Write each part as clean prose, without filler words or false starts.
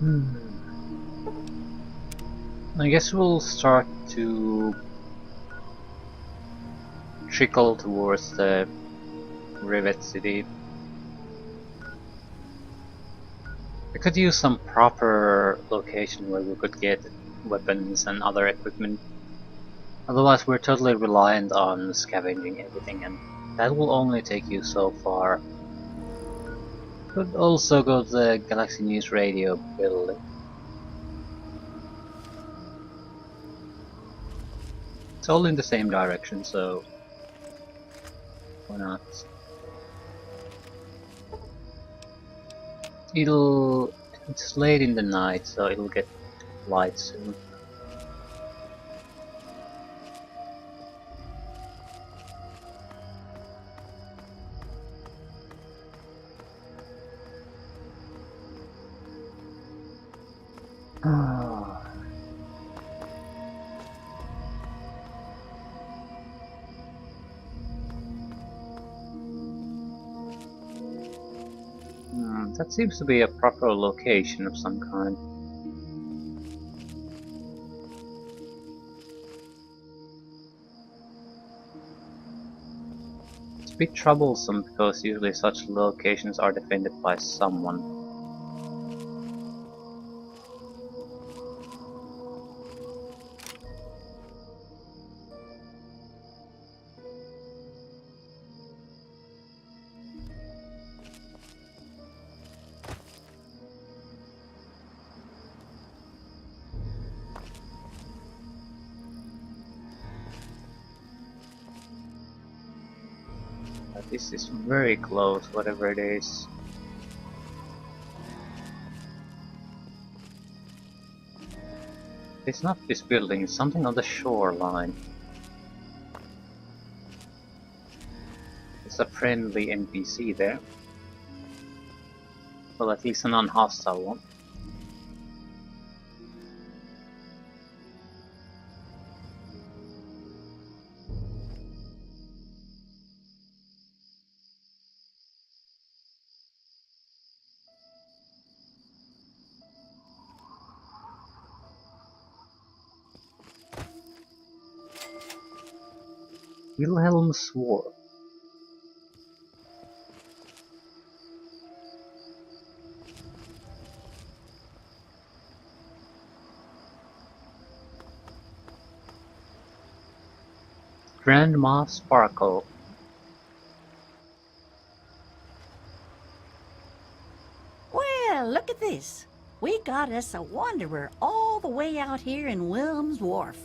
I guess we'll start to trickle towards the Rivet City. We could use some proper location where we could get weapons and other equipment. Otherwise we're totally reliant on scavenging everything, and that will only take you so far. Could also go to the Galaxy News Radio building. It's all in the same direction, so why not? It's late in the night, so it'll get light soon. That seems to be a proper location of some kind. It's a bit troublesome because usually such locations are defended by someone. This is very close, whatever it is. It's not this building, it's something on the shoreline. It's a friendly NPC there. Well, at least a non-hostile one. Wilhelm swore. Grandma Sparkle. Well, look at this. We got us a wanderer all the way out here in Wilhelm's Wharf.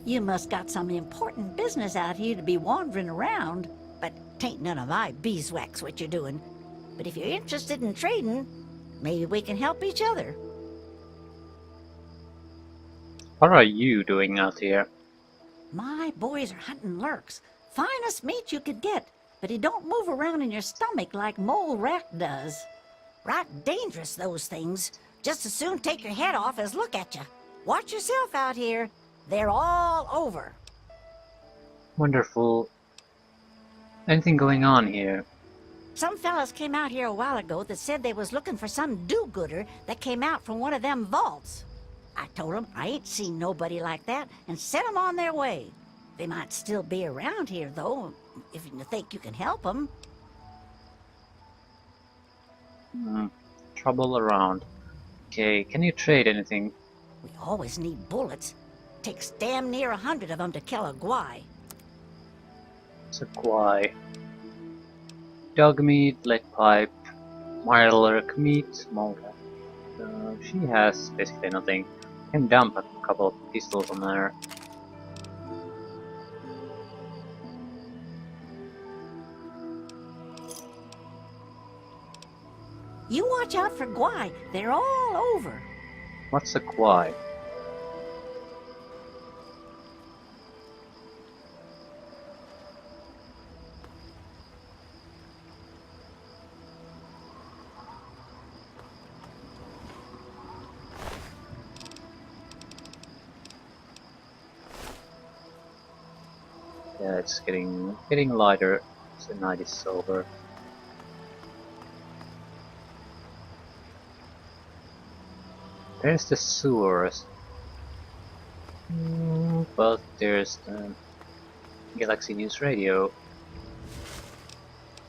You must got some important business out here to be wandering around, but tain't none of my beeswax what you're doing. But if you're interested in trading, maybe we can help each other. What are you doing out here? My boys are hunting lurks. Finest meat you could get, but it don't move around in your stomach like mole rat does. Right dangerous, those things. Just as soon take your head off as look at you. Watch yourself out here. They're all over. Wonderful. Anything going on here? Some fellas came out here a while ago that said they was looking for some do-gooder that came out from one of them vaults. I told them I ain't seen nobody like that and sent them on their way. They might still be around here, though, if you think you can help them. Trouble around. Okay, can you trade anything? We always need bullets. Takes damn near 100 of them to kill a guai. It's a guai. Dog meat, leg pipe, mirelurk meat, small cat. She has basically nothing. Can dump a couple of pistols on her. You watch out for guai. They're all over. What's a guai? Yeah, it's getting lighter as the night is over. There's the sewers. But there's the Galaxy News Radio.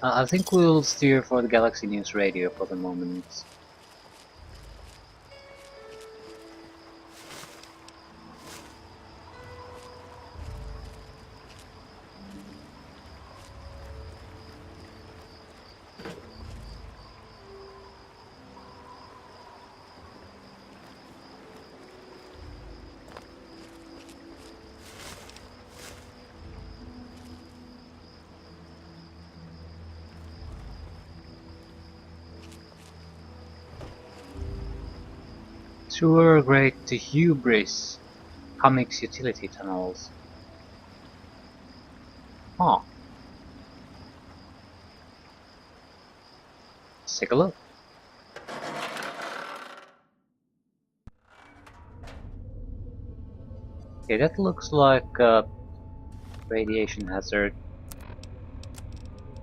I think we'll steer for the Galaxy News Radio for the moment. Sewer grade to Hubris. Comics utility tunnels. Huh. Let's take a look. Okay, that looks like a radiation hazard.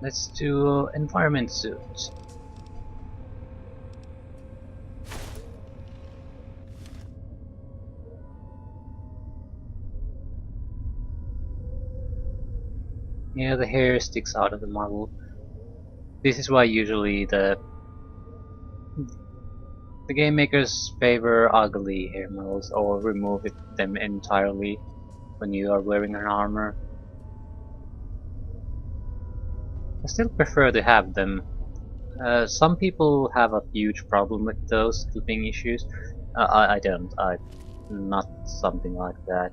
Let's do environment suit. Yeah, the hair sticks out of the model. This is why usually the game makers favor ugly hair models or remove them entirely when you are wearing an armor. I still prefer to have them. Some people have a huge problem with those clipping issues. I don't. I'm not something like that.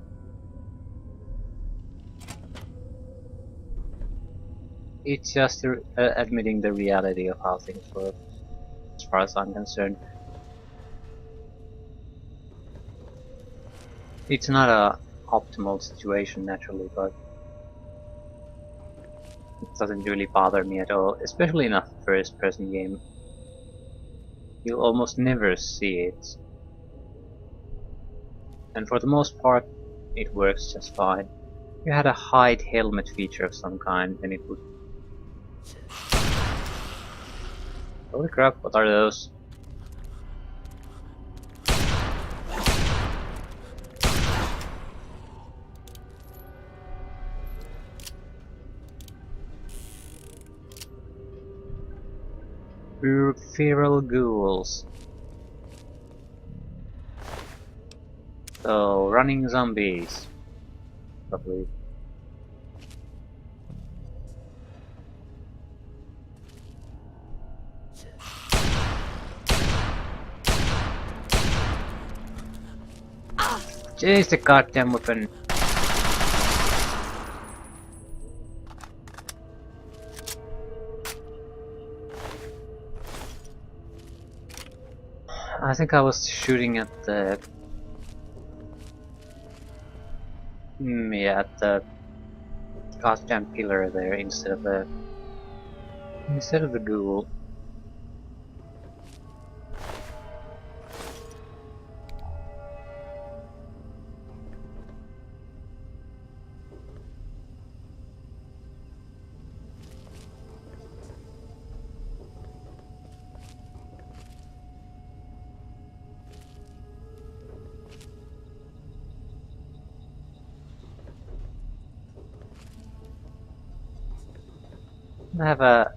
It's just admitting the reality of how things work, as far as I'm concerned. It's not a optimal situation naturally, but it doesn't really bother me at all, especially in a first-person game. You'll almost never see it, and for the most part, it works just fine. If you had a hide helmet feature of some kind, then it would. Holy crap! What are those? Feral ghouls. So, running zombies. Probably. Jeez, the goddamn weapon. I think I was shooting at the yeah, at the goddamn pillar there instead of the ghoul. I have a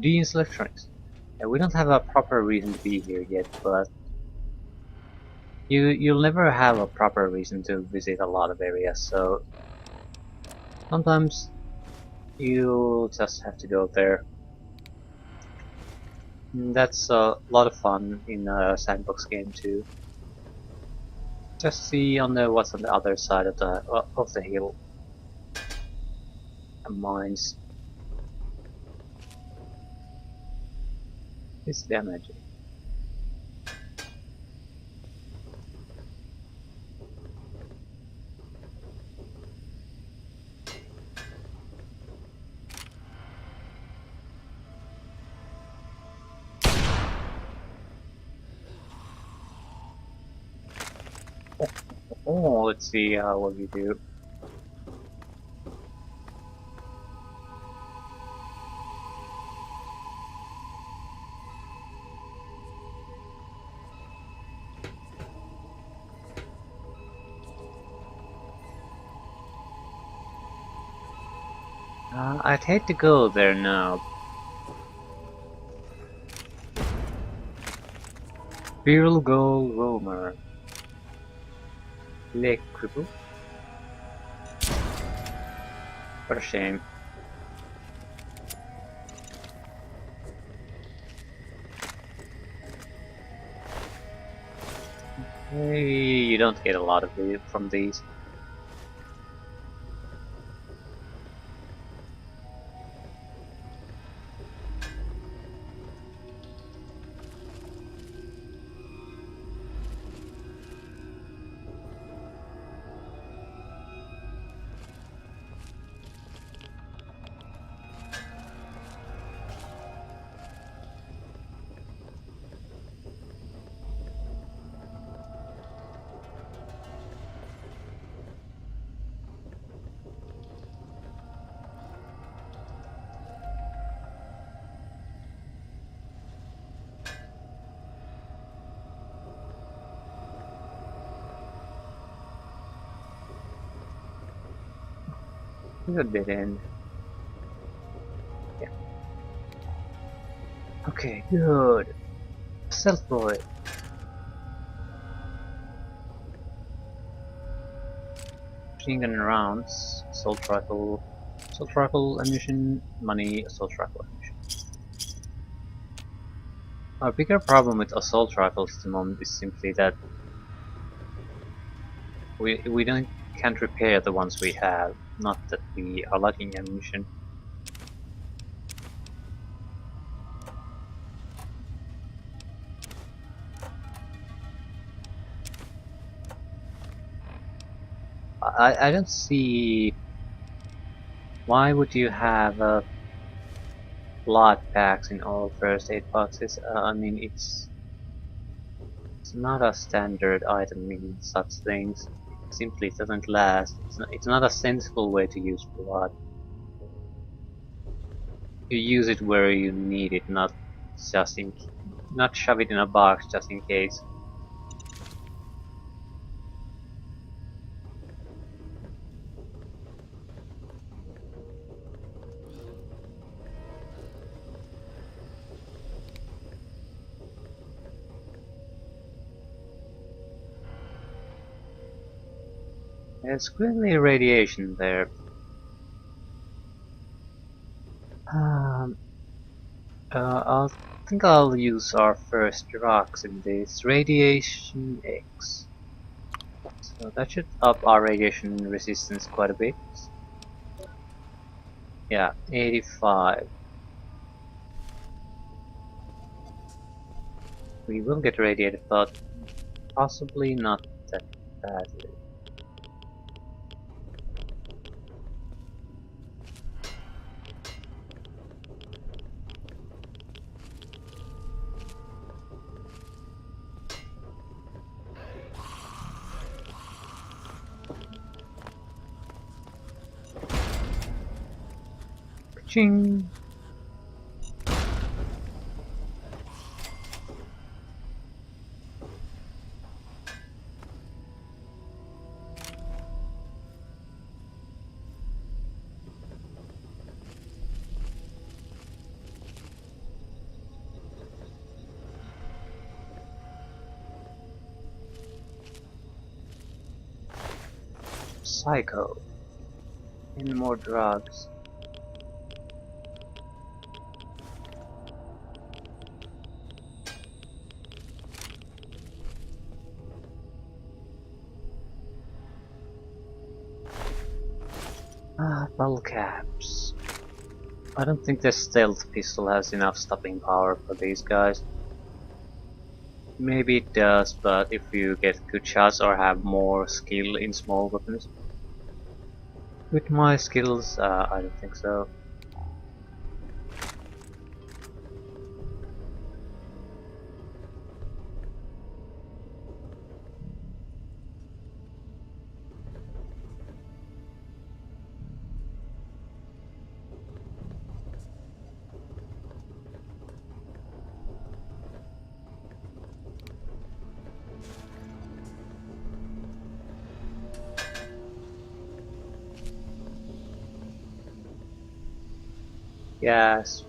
Dean's Electronics. Yeah, we don't have a proper reason to be here yet, but you'll never have a proper reason to visit a lot of areas, so sometimes you just have to go there. And that's a lot of fun in a sandbox game too. Just see what's on the other side of the hill. And mines. It's damaging. Oh, let's see what we do. I'd hate to go there now. Viral Goal Roamer. Leg cripple. What a shame. You don't get a lot of it from these. A dead end. Yeah. Okay, good. Stealth boy. Machine gun rounds, assault rifle ammunition, money, assault rifle ammunition. Our bigger problem with assault rifles at the moment is simply that we can't repair the ones we have, not that we are lacking ammunition. I don't see why would you have blood packs in all first aid boxes. I mean it's not a standard item in such things. It simply doesn't last. It's not a sensible way to use blood. You use it where you need it, not not shove it in a box just in case. There's clearly radiation there. Um, I think I'll use our first rocks in this. Radiation X. So that should up our radiation resistance quite a bit. Yeah, 85. We will get radiated, but possibly not that badly. Ching! Psycho. And more drugs. Bottle caps. I don't think the stealth pistol has enough stopping power for these guys. Maybe it does, but if you get good shots or have more skill in small weapons. With my skills, I don't think so. Yes.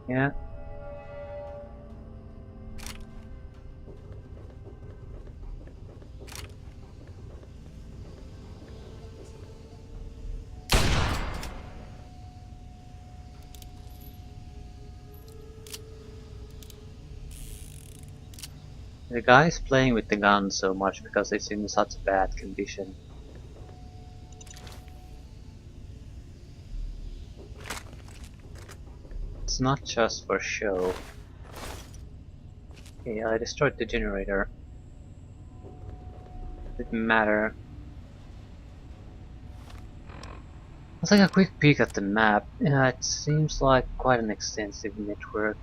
Yeah. The guy is playing with the gun so much because it's in such bad condition. It's not just for show. Okay, I destroyed the generator. Didn't matter. Let's take a quick peek at the map. Yeah, it seems like quite an extensive network.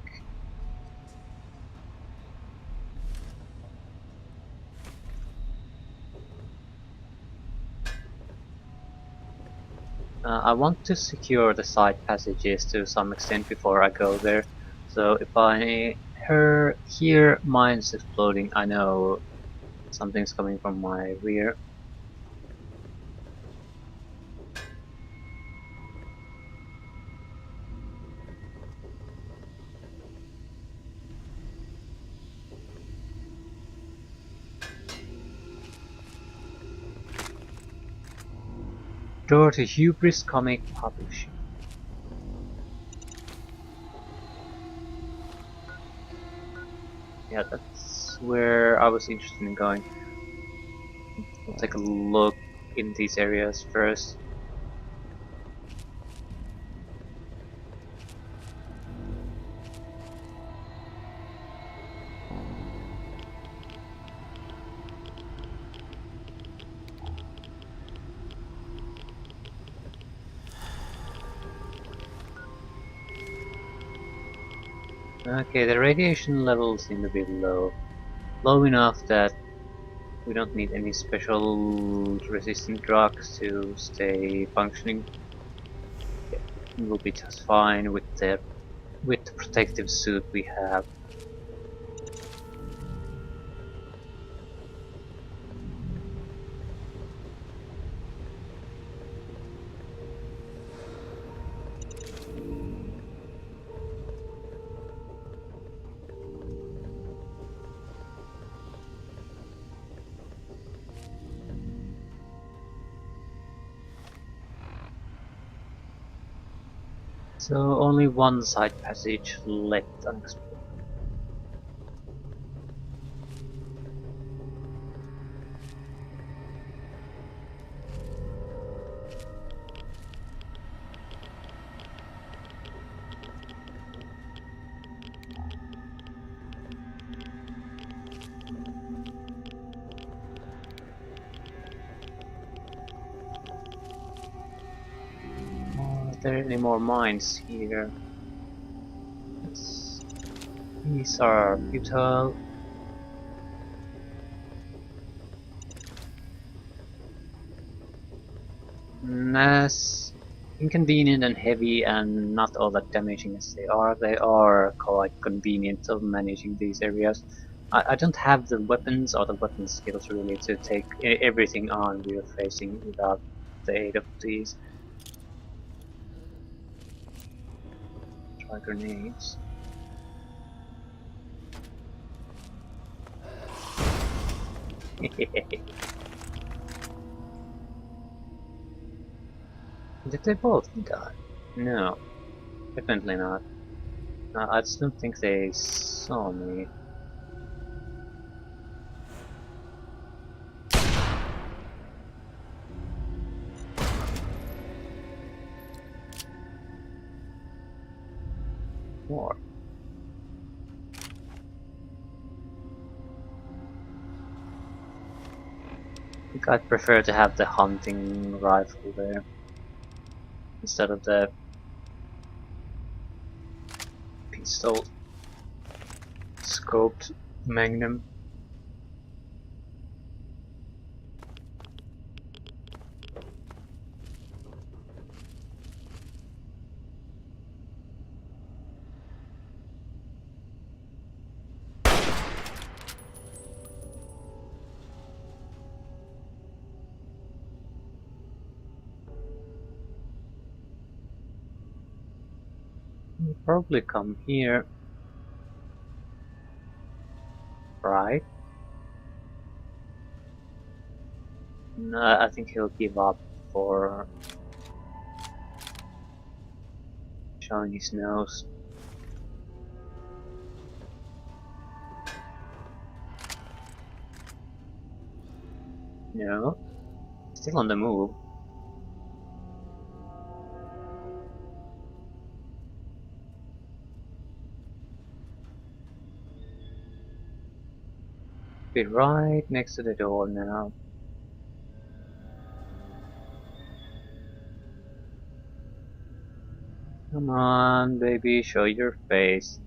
I want to secure the side passages to some extent before I go there. So if I hear mines exploding, I know something's coming from my rear. Door to Hubris comic publishing. Yeah, that's where I was interested in going. We'll take a look in these areas first. Okay, the radiation levels seem to be low. Low enough that we don't need any special resistant drugs to stay functioning. We'll be just fine with the protective suit we have. So only one side passage left unexplored. Are there any more mines here? These are futile. As inconvenient and heavy and not all that damaging as they are quite convenient of managing these areas. I don't have the weapons or the weapon skills really to take everything on we are facing without the aid of these. Try grenades. Did they both die? No, definitely not. I just don't think they saw me. More. I think I'd prefer to have the hunting rifle there instead of the pistol scoped magnum. He'll probably come here. Right? No, I think he'll give up for showing his nose. No, still on the move. Be right next to the door now. Come on, baby, show your face.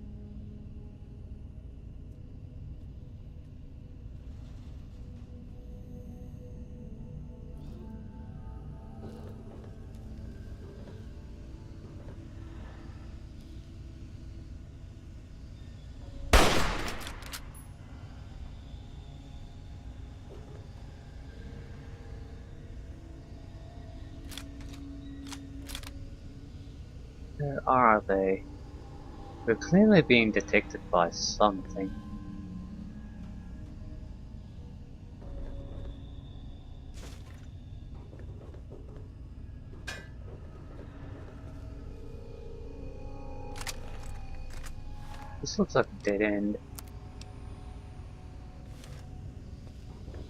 Where are they? We're clearly being detected by something. This looks like a dead end.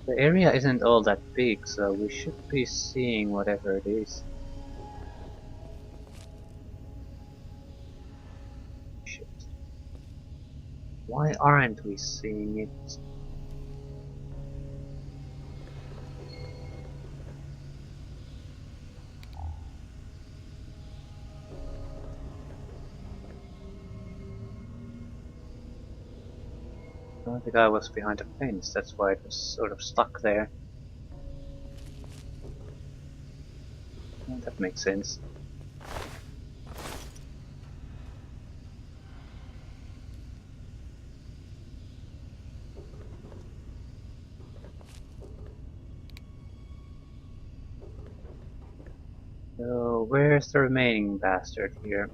The area isn't all that big, so we should be seeing whatever it is. Shit. Why aren't we seeing it? Oh, the guy was behind a fence, that's why it was sort of stuck there. Oh, that makes sense. So, where's the remaining bastard here?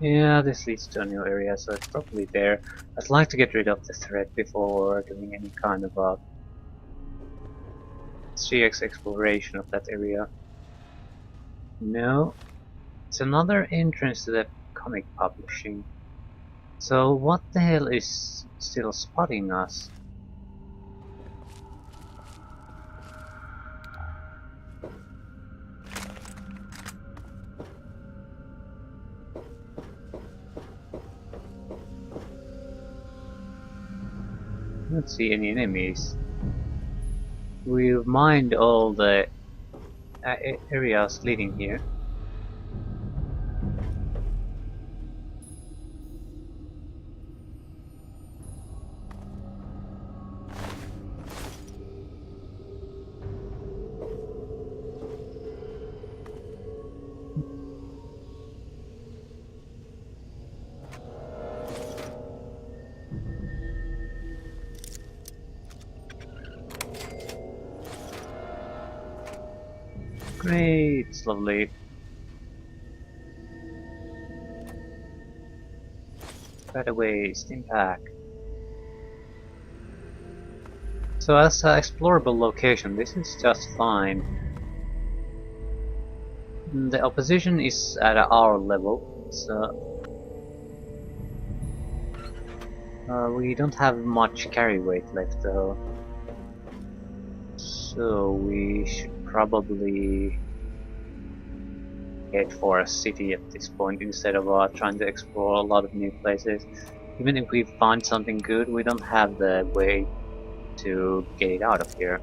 Yeah, this leads to a new area, so it's probably there. I'd like to get rid of the threat before doing any kind of a CX exploration of that area. No, it's another entrance to the comic publishing. So what the hell is still spotting us? I don't see any enemies. We've mined all the areas leading here. Great, it's lovely. By the way, steam pack. So as an explorable location, this is just fine. The opposition is at our level, so we don't have much carry weight left though. So we should probably head for a city at this point instead of trying to explore a lot of new places. Even if we find something good, we don't have the way to get it out of here.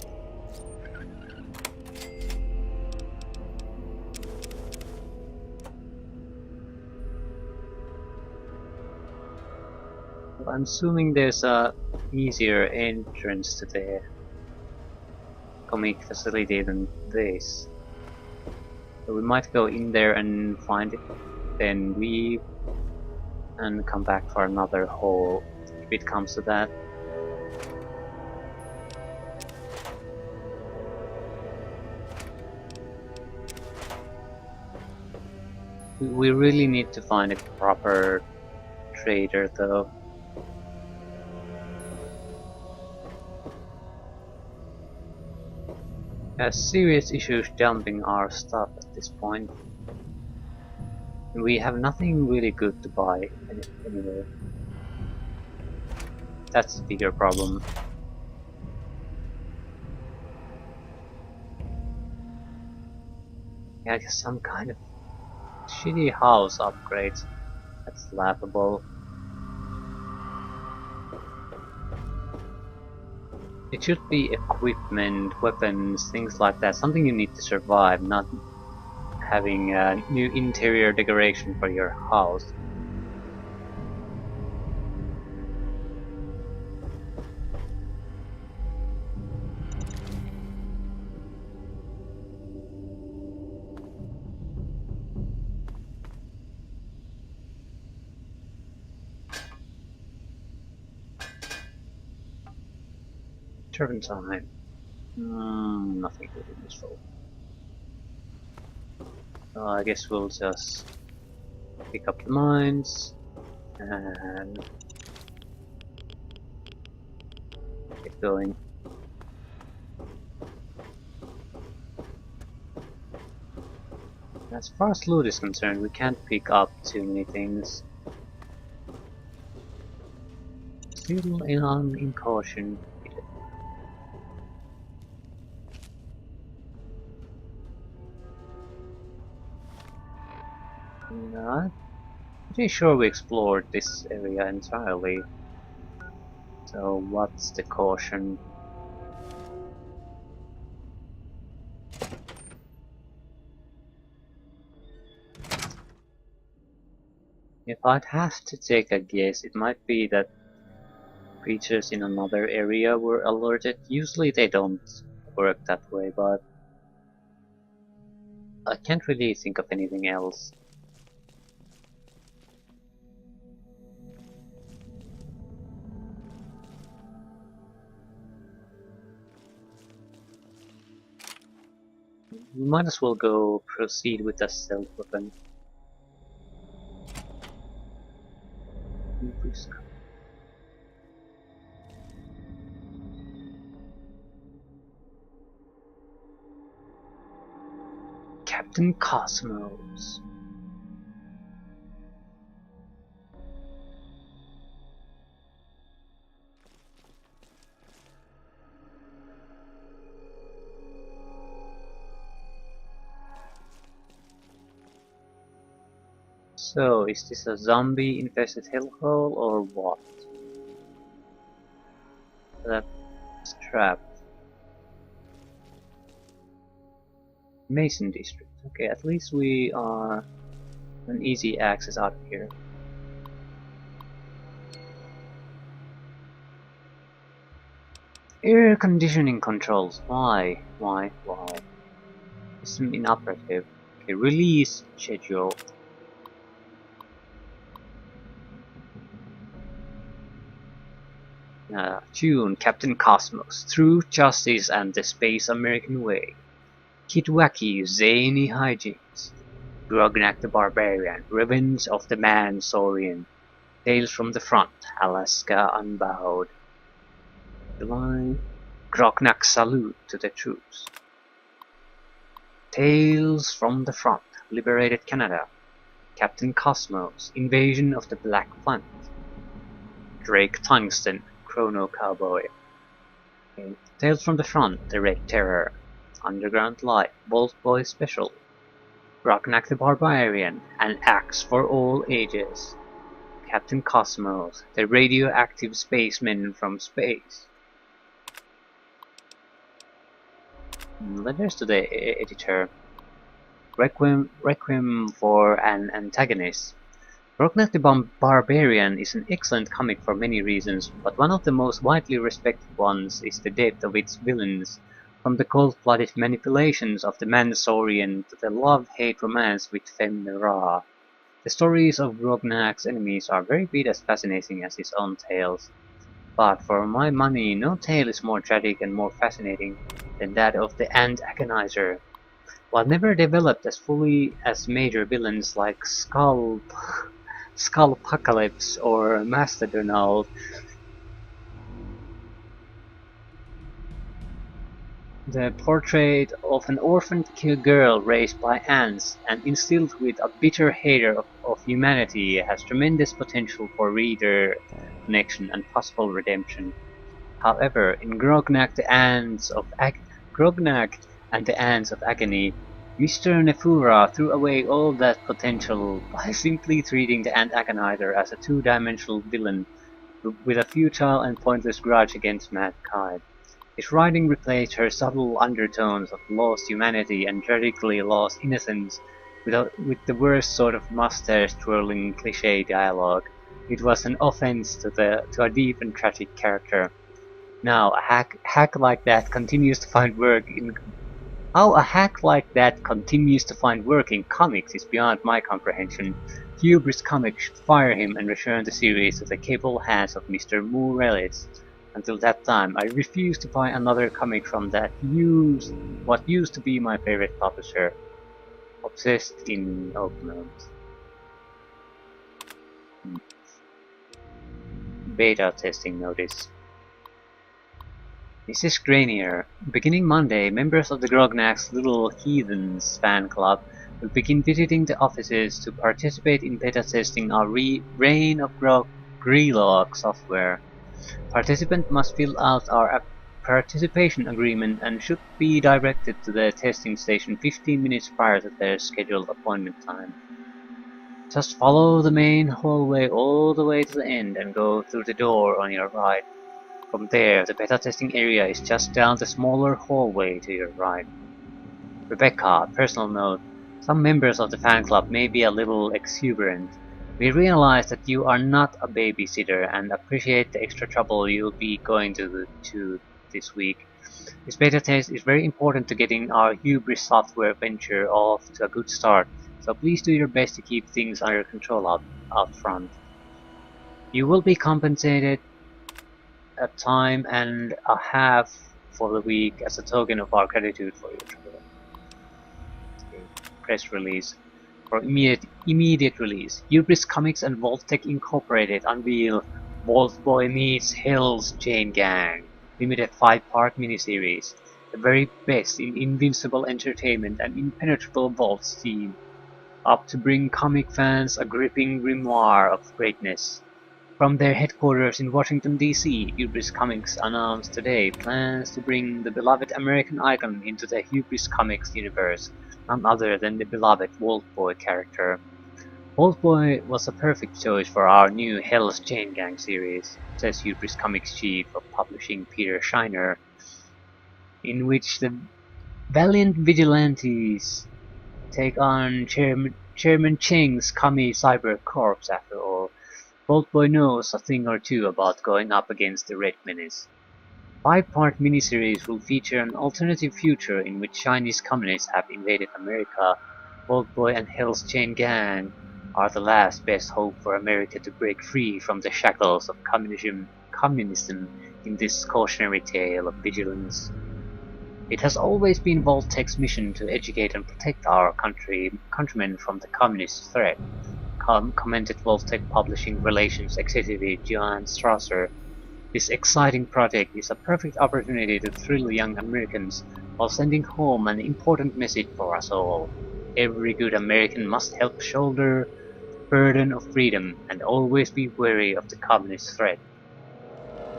I'm assuming there's a easier entrance to the comic facility than this. So we might go in there and find it, then leave and come back for another hole if it comes to that. We really need to find a proper trader though. Has serious issues dumping our stuff at this point. We have nothing really good to buy anyway. That's the bigger problem. Yeah, I guess some kind of shitty house upgrades. That's laughable. It should be equipment, weapons, things like that. Something you need to survive, not having a new interior decoration for your house. Turpentine. Nothing really useful. So I guess we'll just pick up the mines and get going. As far as loot is concerned, we can't pick up too many things. Still in caution. I'm pretty sure we explored this area entirely. So what's the caution? If I'd have to take a guess, it might be that creatures in another area were alerted. Usually they don't work that way, but I can't really think of anything else. We might as well go proceed with the stealth weapon. Hubris. Captain Cosmos. So, is this a zombie-infested hellhole or what? That's trapped. Mason District. Okay, at least we are an easy access out of here. Air conditioning controls. Why? Why? System inoperative. Okay, release schedule. Tune Captain Cosmos, Through Justice and the Space American Way. Kid Wacky, Zany Hijinks. Grognak the Barbarian, Revenge of the Man Saurian. Tales from the Front, Alaska Unbowed. July. Grognak Salute to the Troops. Tales from the Front, Liberated Canada. Captain Cosmos, Invasion of the Black Planet. Drake Tungsten, Chrono Cowboy. Okay. Tales from the Front, The Red Terror. Underground Light, Bolt Boy Special. Grognak the Barbarian, An Axe for All Ages. Captain Cosmos, The Radioactive Spacemen from Space. Letters to the editor. Requiem for an Antagonist. Grognak the Barbarian is an excellent comic for many reasons, but one of the most widely respected ones is the depth of its villains, from the cold-blooded manipulations of the Mansaurian to the love-hate romance with Femme Ra. The stories of Grognak's enemies are very bit as fascinating as his own tales, but for my money no tale is more tragic and more fascinating than that of the Ant Agonizer. While never developed as fully as major villains like Skullpocalypse or Mastodonald, the portrait of an orphaned girl raised by ants and instilled with a bitter hatred of humanity has tremendous potential for reader connection and possible redemption. However, in Grognak and the Ants of Agony, Mr. Nefura threw away all that potential by simply treating the Ant Agonizer as a two-dimensional villain with a futile and pointless grudge against mankind. His writing replaced her subtle undertones of lost humanity and tragically lost innocence with the worst sort of mustache-twirling cliché dialogue. It was an offense to a deep and tragic character. Now, hack like that continues to find work in how a hack like that continues to find work in comics is beyond my comprehension. Hubris Comics should fire him and return the series to the capable hands of Mr. Morales. Until that time, I refuse to buy another comic from what used to be my favorite publisher. Obsessed in Oakmont. Beta testing notice. Mrs. Granier, beginning Monday, members of the Grognak's Little Heathens fan club will begin visiting the offices to participate in beta testing our Reign of Grelog software. Participants must fill out our participation agreement and should be directed to the testing station 15 minutes prior to their scheduled appointment time. Just follow the main hallway all the way to the end and go through the door on your right. From there, the beta testing area is just down the smaller hallway to your right. Rebecca, personal note, some members of the fan club may be a little exuberant. We realize that you are not a babysitter and appreciate the extra trouble you'll be going to this week. This beta test is very important to getting our Hubris software venture off to a good start, so please do your best to keep things under control out front. You will be compensated a time and a half for the week as a token of our gratitude for your trouble. Okay. Press release. For immediate release, Hubris Comics and Vault-Tec Incorporated unveil Vault Boy Meets Hell's Chain Gang, limited 5-part miniseries, the very best in invincible entertainment and impenetrable vault steam, up to bring comic fans a gripping grimoire of greatness. From their headquarters in Washington, D.C., Hubris Comics announced today plans to bring the beloved American icon into the Hubris Comics universe, none other than the beloved Vault Boy character. Vault Boy was a perfect choice for our new Hell's Chain Gang series, says Hubris Comics chief of publishing Peter Shiner, in which the valiant vigilantes take on Chairman Cheng's Kami Cyber Corps after all. Vault Boy knows a thing or two about going up against the Red Menace. 5-part miniseries will feature an alternative future in which Chinese communists have invaded America. Vault Boy and Hell's Chain Gang are the last best hope for America to break free from the shackles of communism in this cautionary tale of vigilance. It has always been Vault-Tec's mission to educate and protect our countrymen from the communist threat, commented Vault-Tec Publishing Relations Executive Johann Strasser. This exciting project is a perfect opportunity to thrill young Americans while sending home an important message for us all. Every good American must help shoulder the burden of freedom and always be wary of the communist threat.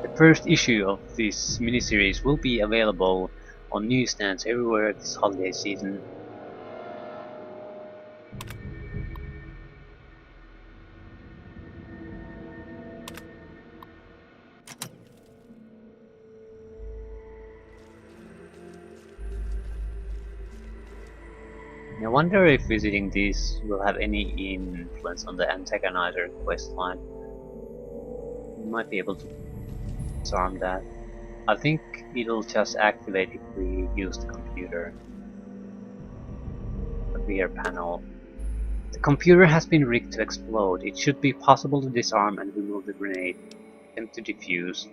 The first issue of this miniseries will be available on newsstands everywhere this holiday season. I wonder if visiting these will have any influence on the antagonizer questline. We might be able to disarm that. I think it'll just activate if we use the computer. The rear panel. The computer has been rigged to explode. It should be possible to disarm and remove the grenade. Attempt to defuse.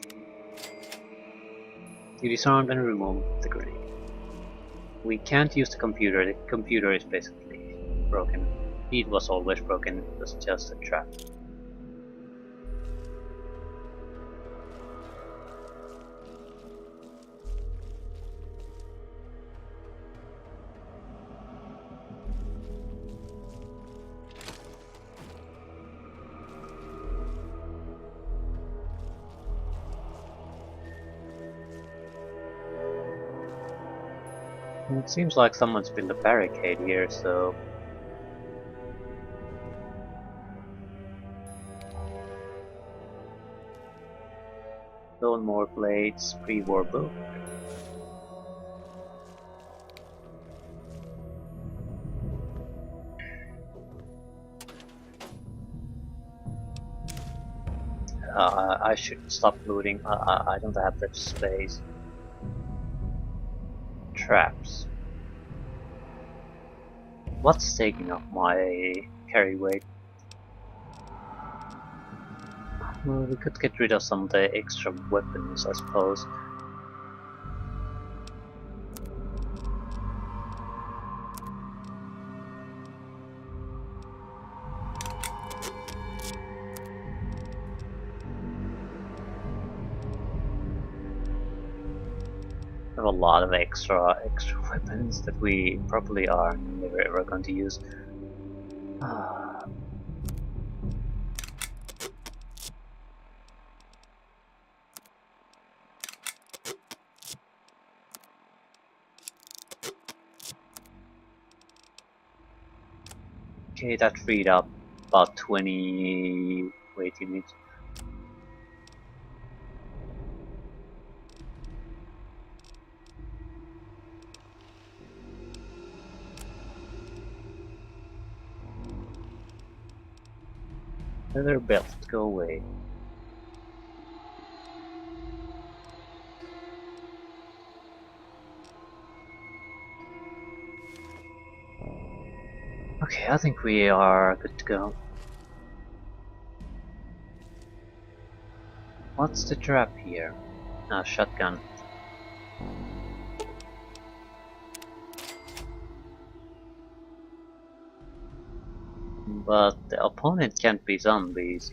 You disarmed and removed the grenade. We can't use the computer is basically broken. It was always broken, it was just a trap. It seems like someone's built a barricade here, so... Stone more blades, pre-war book. I should stop looting, I don't have that space. Traps. What's taking up my carry weight? Well, we could get rid of some of the extra weapons, I suppose. Have a lot of extra weapons that we probably are never ever going to use. Okay, that freed up about 20 weight units. Leather belt, go away. Okay, I think we are good to go. What's the trap here? Ah, shotgun. But the opponent can't be zombies.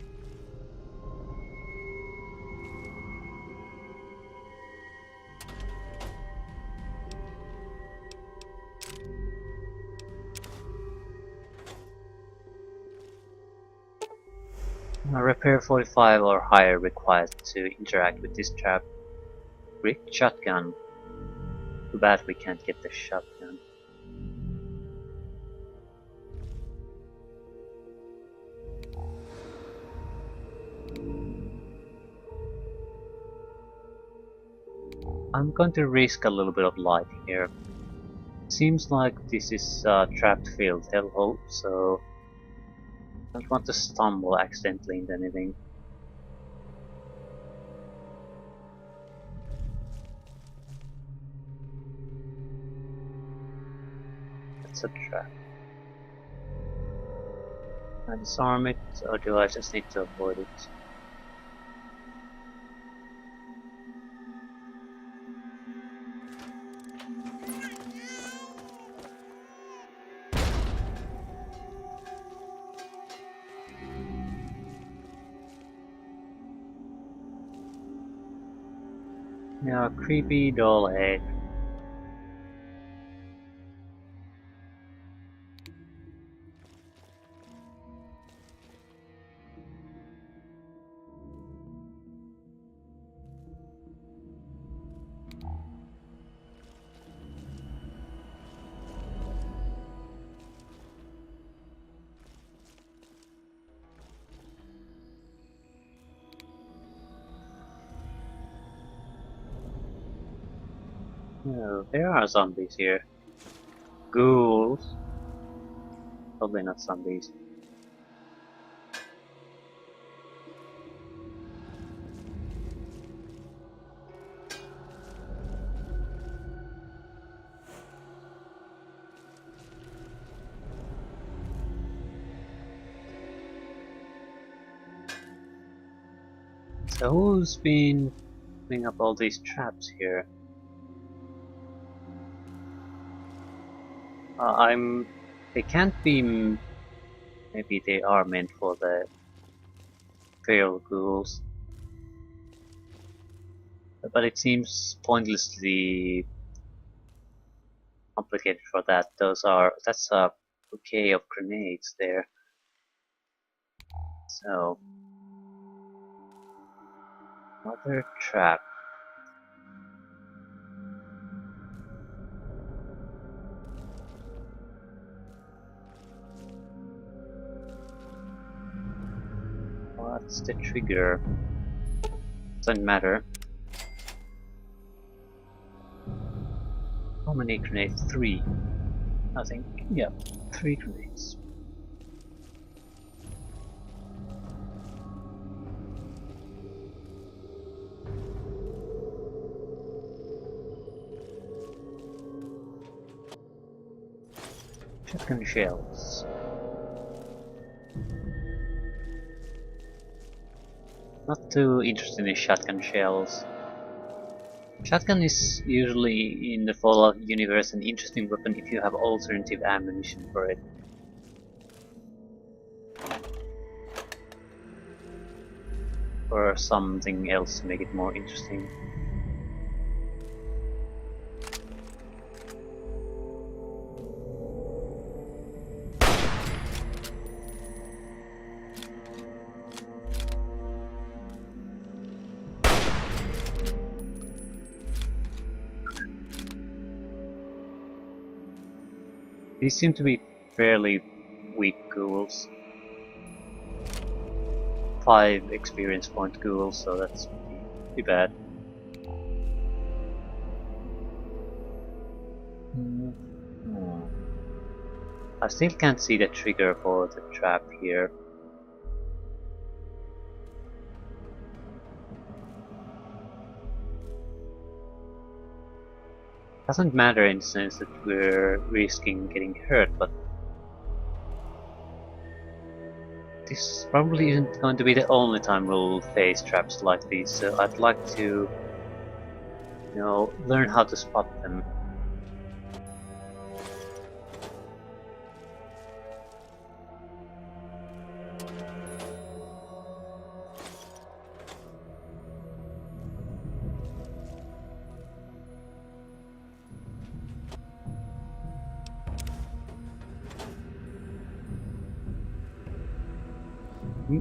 Repair 45 or higher required to interact with this trap. Brick shotgun. Too bad we can't get the shotgun. I'm going to risk a little bit of light here. Seems like this is a trapped field hellhole, so I don't want to stumble accidentally into anything. It's a trap. Can I disarm it, or do I just need to avoid it? Yeah, creepy doll head. No, there are zombies here. Ghouls. Probably not zombies. So who's been putting up all these traps here? They can't be. Maybe they are meant for the feral ghouls, but it seems pointlessly complicated for that. That's a bouquet of grenades there. So another trap. What's the trigger? Doesn't matter. How many grenades? 3. I think, yeah, 3 grenades. Shotgun shells. Not too interested in shotgun shells. Shotgun is usually in the Fallout universe an interesting weapon if you have alternative ammunition for it. Or something else to make it more interesting. These seem to be fairly weak ghouls. 5 experience point ghouls, so that's pretty bad. I still can't see the trigger for the trap here. Doesn't matter in the sense that we're risking getting hurt, but this probably isn't going to be the only time we'll face traps like these, so I'd like to, learn how to spot them.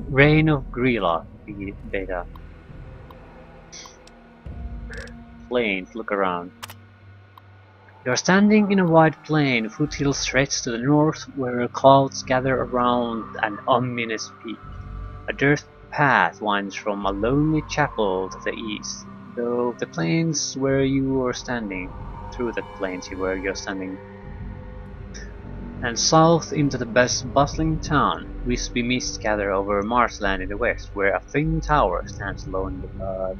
Reign of Greylock beta. Plains, look around. You're standing in a wide plain, foothills stretch to the north where clouds gather around an ominous peak. A dirt path winds from a lonely chapel to the east, though the plains where you are standing, through the plains where you're standing, and south into the bustling town. Wispy mists gather over marshland in the west, where a thin tower stands alone in the mud.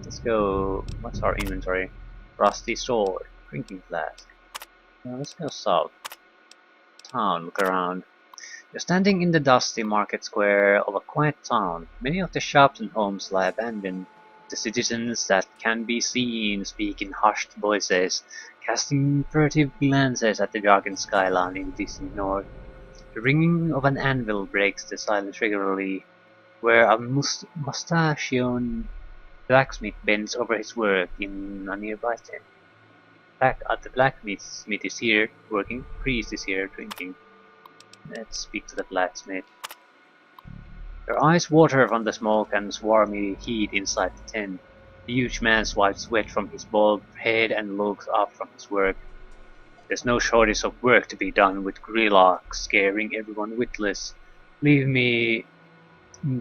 Let's go. What's our inventory? Rusty sword, drinking flask. Let's go south. Town, look around. You're standing in the dusty market square of a quiet town. Many of the shops and homes lie abandoned. The citizens that can be seen speak in hushed voices, casting furtive glances at the darkened skyline in the distant north. The ringing of an anvil breaks the silence regularly, where a mustachioed blacksmith bends over his work in a nearby tent. The blacksmith is here working, priest is here drinking. Let's speak to the blacksmith. Your eyes water from the smoke and swarmy heat inside the tent. The huge man wipes sweat from his bald head and looks up from his work. There's no shortage of work to be done with Greylock scaring everyone witless. Leave me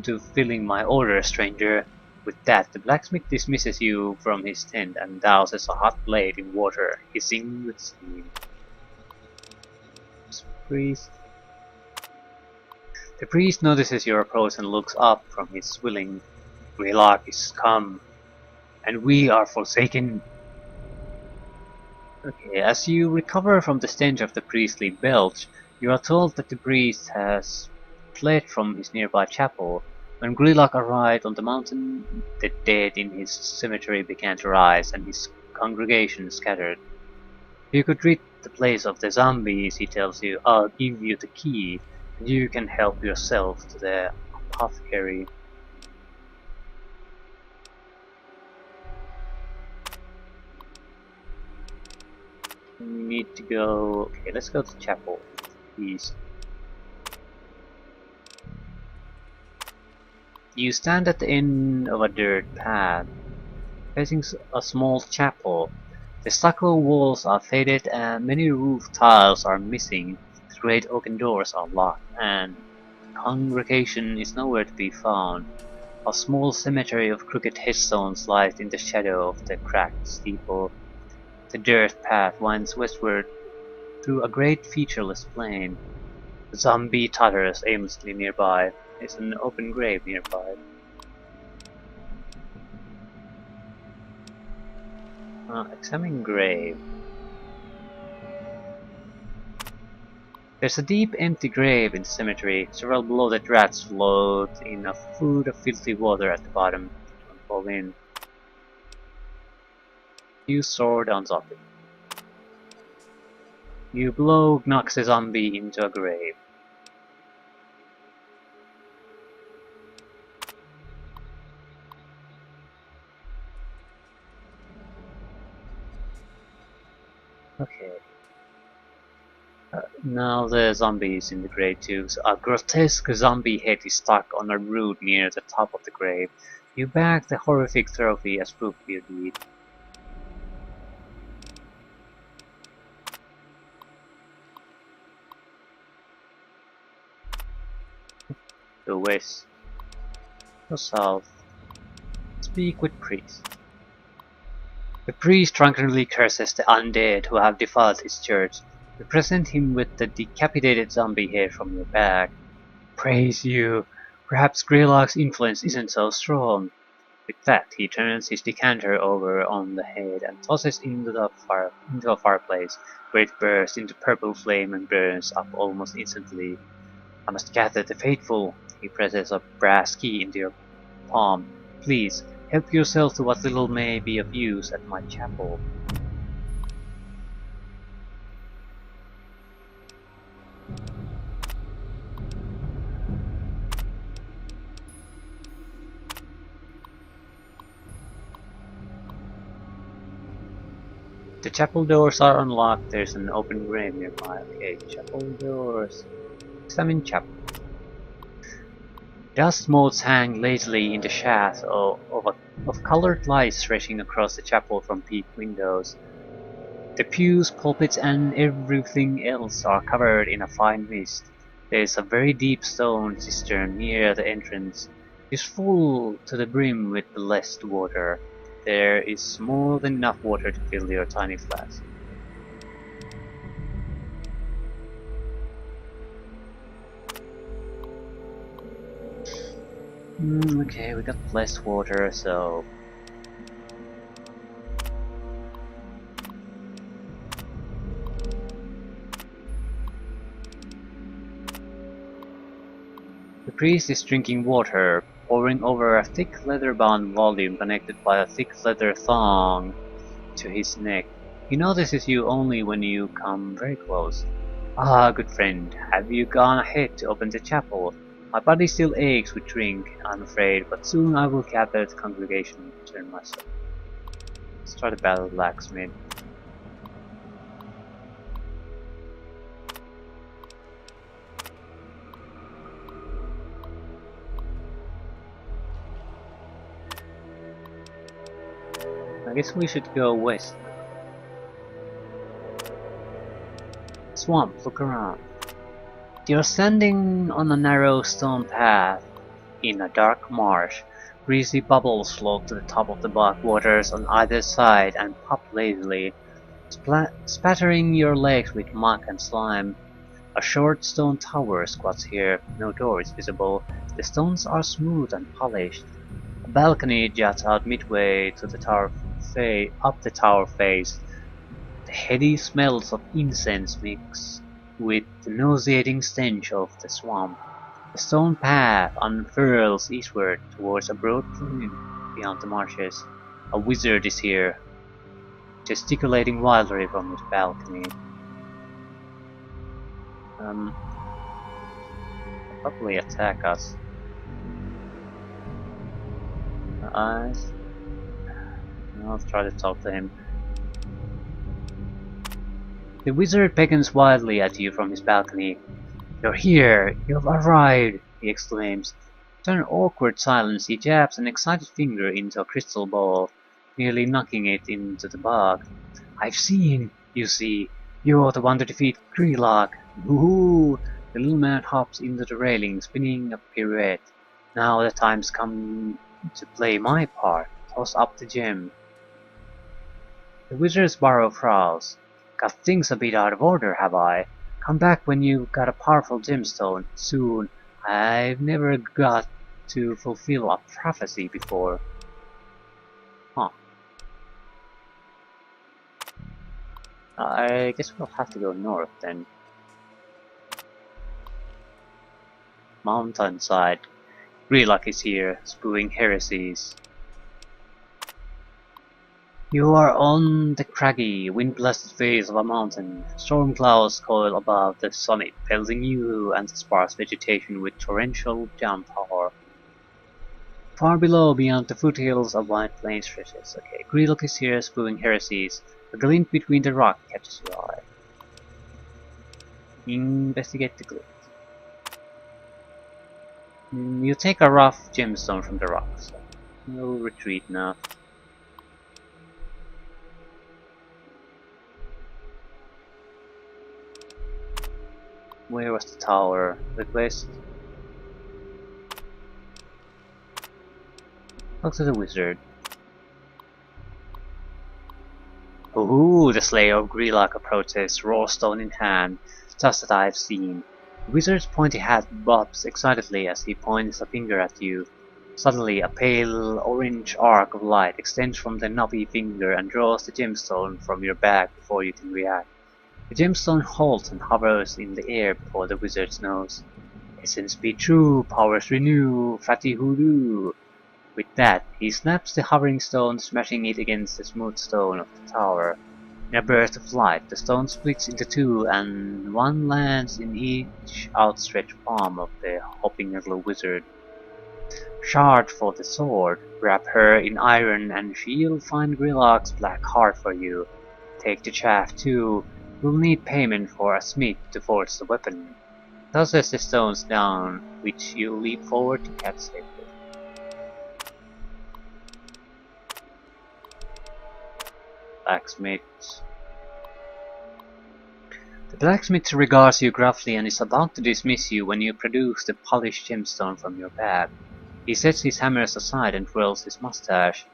to filling my order, stranger. With that, the blacksmith dismisses you from his tent and douses a hot blade in water, hissing with steam. priest. The priest notices your approach and looks up from his swilling. Greylock is come, and we are forsaken. Okay, as you recover from the stench of the priestly belch, you are told that the priest has fled from his nearby chapel. When Greylock arrived on the mountain, the dead in his cemetery began to rise, and his congregation scattered. If you could rid the place of the zombies, he tells you, I'll give you the key, and you can help yourself to the apothecary. We need to go... Okay, let's go to the chapel. East. You stand at the end of a dirt path, facing a small chapel. The stucco walls are faded and many roof tiles are missing. The great oaken doors are locked and the congregation is nowhere to be found. A small cemetery of crooked headstones lies in the shadow of the cracked steeple. The dirt path winds westward through a great featureless plain. The zombie totters aimlessly nearby. There's an open grave nearby. Examine grave. There's a deep empty grave in the cemetery. Several bloated rats float in a flood of filthy water at the bottom. Don't fall in. You sword on zombie. You blow knocks the zombie into a grave. Okay. Now the zombie is in the grave too. So a grotesque zombie head is stuck on a root near the top of the grave. You bag the horrific trophy as proof of your deed. Go west. Go south. Speak with priest. The priest drunkenly curses the undead who have defiled his church. You present him with the decapitated zombie head from your bag. Praise you! Perhaps Greylock's influence isn't so strong. With that, he turns his decanter over on the head and tosses into a fireplace, where it bursts into purple flame and burns up almost instantly. I must gather the faithful. He presses a brass key into your palm. Please, help yourself to what little may be of use at my chapel. The chapel doors are unlocked. There's an open grave nearby. Okay, chapel doors. Examine chapel. Dust motes hang lazily in the shadow of colored lights stretching across the chapel from peaked windows. The pews, pulpits, and everything else are covered in a fine mist. There is a very deep stone cistern near the entrance. It is full to the brim with blessed water. There is more than enough water to fill your tiny flask. Okay, we got less water, so... The priest is drinking water, pouring over a thick leather-bound volume connected by a thick leather thong to his neck. He notices you only when you come very close. Ah, good friend, have you gone ahead to open the chapel? My body still aches with drink, I'm afraid, but soon I will gather the congregation and return myself. Let's try the battle blacksmith. I guess we should go west. Swamp, look around. You're standing on a narrow stone path in a dark marsh. Greasy bubbles float to the top of the backwaters on either side and pop lazily, spattering your legs with muck and slime. A short stone tower squats here, no door is visible. The stones are smooth and polished. A balcony juts out midway to the tower up the tower face. The heady smells of incense mix with the nauseating stench of the swamp. The stone path unfurls eastward towards a broad plain beyond the marshes. A wizard is here, gesticulating wildly from his balcony. Probably attack us. Eyes. I'll try to talk to him. The wizard beckons wildly at you from his balcony. "You're here! You've arrived!" he exclaims. After an awkward silence, he jabs an excited finger into a crystal ball, nearly knocking it into the bog. "I've seen, you see. You're the one to defeat Greelock. Woohoo!" The little man hops into the railing, spinning a pirouette. "Now the time's come to play my part. Toss up the gem." The wizard's brow frowns. "Got things a bit out of order, have I? Come back when you've got a powerful gemstone. Soon. I've never got to fulfill a prophecy before." Huh. I guess we'll have to go north then. Mountainside. Greelock is here, spewing heresies. You are on the craggy, wind-blasted face of a mountain. Storm clouds coil above the summit, pelting you and the sparse vegetation with torrential downpour. Far below, beyond the foothills, a wide plain stretches. Okay, Greelock is here, spewing heresies. A glint between the rock catches your eye. Investigate the glint. You take a rough gemstone from the rock, so you'll retreat now. Where was the tower? Request? Talk to the wizard. Ooh, the Slayer of Greelock approaches, raw stone in hand, just as I've seen. The wizard's pointy hat bobs excitedly as he points a finger at you. Suddenly, a pale orange arc of light extends from the knobby finger and draws the gemstone from your bag before you can react. The gemstone halts and hovers in the air before the wizard's nose. "Essence be true, powers renew, fatty hoodoo." With that, he snaps the hovering stone, smashing it against the smooth stone of the tower. In a burst of light, the stone splits into two, and one lands in each outstretched palm of the hopping little wizard. "Charge for the sword, wrap her in iron, and she'll find Greelock's black heart for you. Take the chaff too. You'll need payment for a smith to forge the weapon." Tosses the stones down, which you leap forward to catch safely. Blacksmith. The blacksmith regards you gruffly and is about to dismiss you when you produce the polished gemstone from your bag. He sets his hammers aside and twirls his mustache.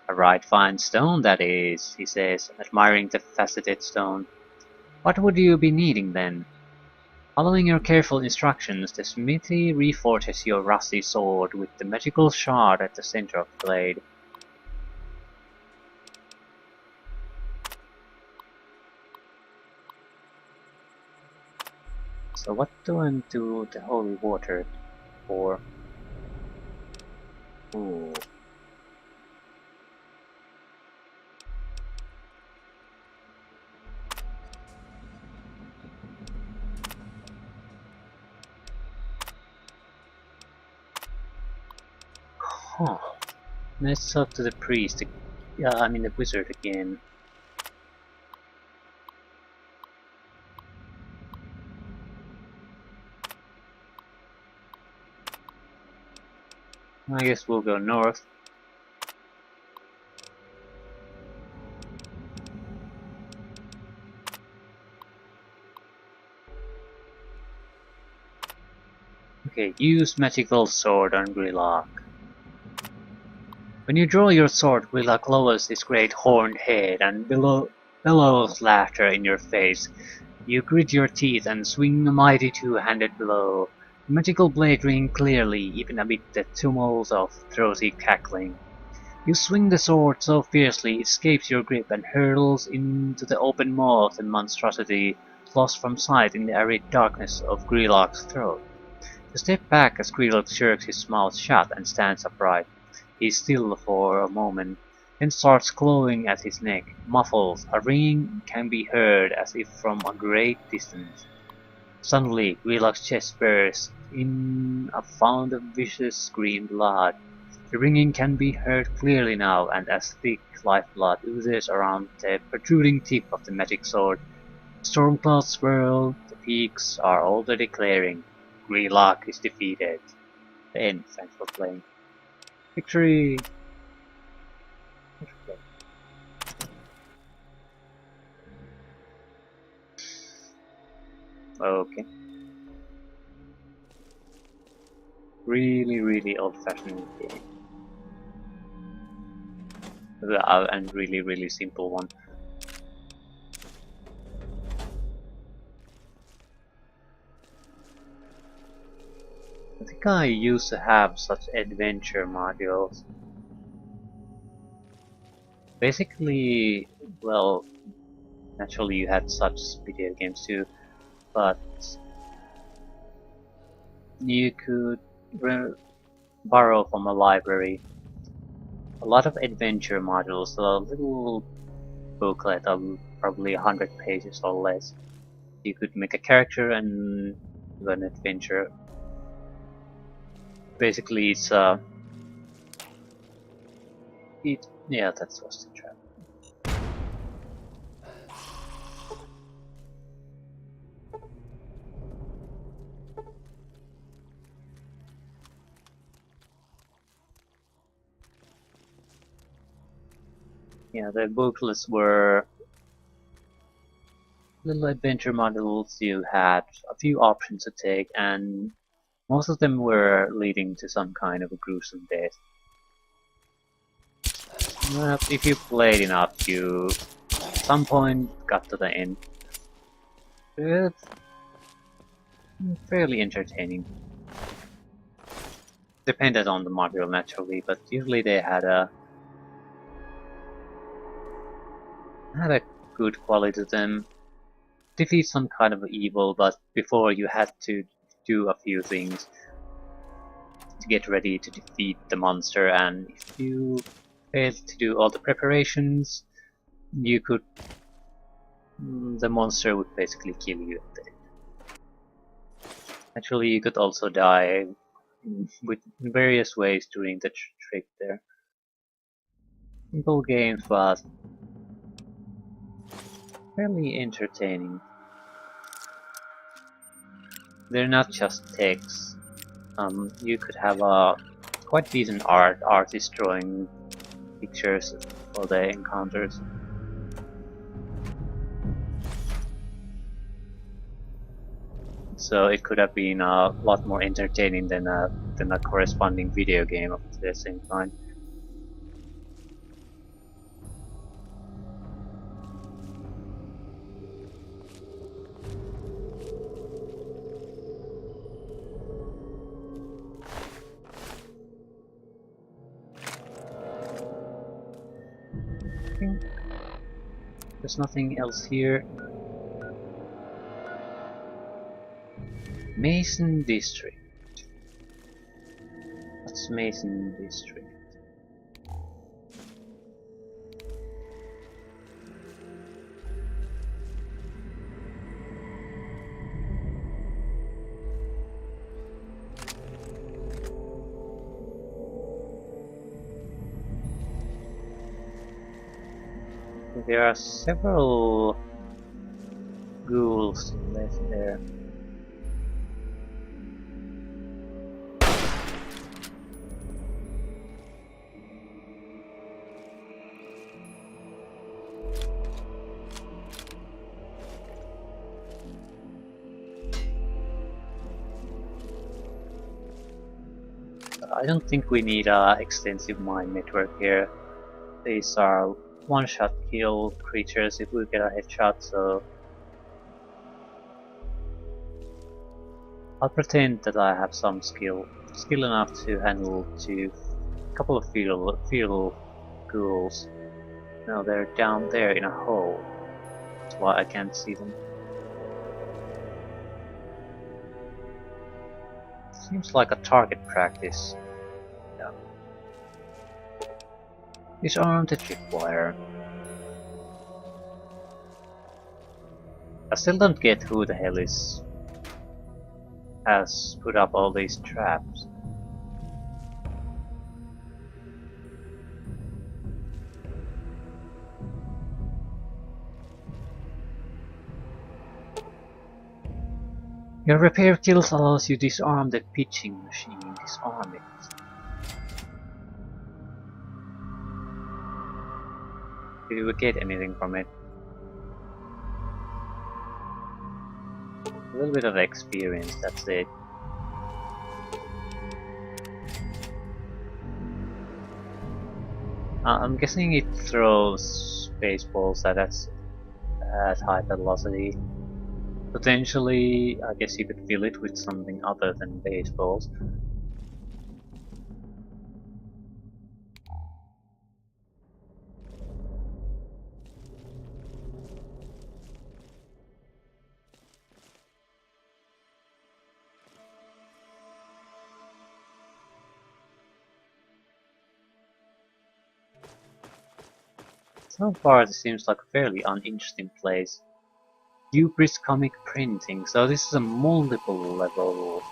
"A right fine stone, that is," he says, admiring the faceted stone. "What would you be needing then?" Following your careful instructions, the smithy reforges your rusty sword with the magical shard at the center of the blade. So what do I do the holy water for? Ooh. Huh. Let's talk to the priest. The wizard again. I guess we'll go north. Okay, use magical sword on Greelock. When you draw your sword, Greelock lowers his great horned head and bellows laughter in your face. You grit your teeth and swing a mighty two-handed blow. The magical blade ring clearly, even amid the tumult of throaty cackling. You swing the sword so fiercely it escapes your grip and hurtles into the open maw of the monstrosity, lost from sight in the arid darkness of Greelocke's throat. You step back as Greelock jerks his mouth shut and stands upright. He is still for a moment, then starts clawing at his neck, muffled. A ringing can be heard as if from a great distance. Suddenly, Greelock's chest bursts in a fount of vicious green blood. The ringing can be heard clearly now, and as thick lifeblood oozes around the protruding tip of the magic sword, storm clouds swirl, the peaks are already clearing. Greelock is defeated. The end. Thanks for playing. Victory! Okay. Really old-fashioned game. And really simple one. I think I used to have such adventure modules. Basically, well, naturally you had such video games too, but you could borrow from a library a lot of adventure modules, a little booklet of probably 100 pages or less. You could make a character and do an adventure. Basically, it's yeah, that's what's the trap. Yeah, the booklets were little adventure modules. You had a few options to take, and most of them were leading to some kind of a gruesome death. But if you played enough, you at some point got to the end. It's fairly entertaining. Depended on the module naturally, but usually they had a good quality to them. Defeat some kind of evil, but before you had to do a few things to get ready to defeat the monster, and if you failed to do all the preparations, you could the monster would basically kill you at the end. Actually, you could also die with various ways during the trick there. Simple games, but fairly entertaining. They're not just text. You could have a quite decent artist drawing pictures for the encounters. So it could have been a lot more entertaining than a corresponding video game of the same kind. There's nothing else here. Mason District. What's Mason District? There are several ghouls left there. I don't think we need an extensive mine network here. These are one-shot kill creatures if we get a headshot, so I'll pretend that I have some skill enough to handle a couple of field ghouls. No, they're down there in a hole. That's why I can't see them. Seems like a target practice. Yeah. Disarm the tripwire. I still don't get who the hell has put up all these traps. Your repair kills allows you to disarm the pitching machine. Disarm it. Did we get anything from it? A little bit of experience, that's it. I'm guessing it throws baseballs at high velocity. Potentially, I guess you could fill it with something other than baseballs. So far, this seems like a fairly uninteresting place. Hubris comic printing, so this is a multiple level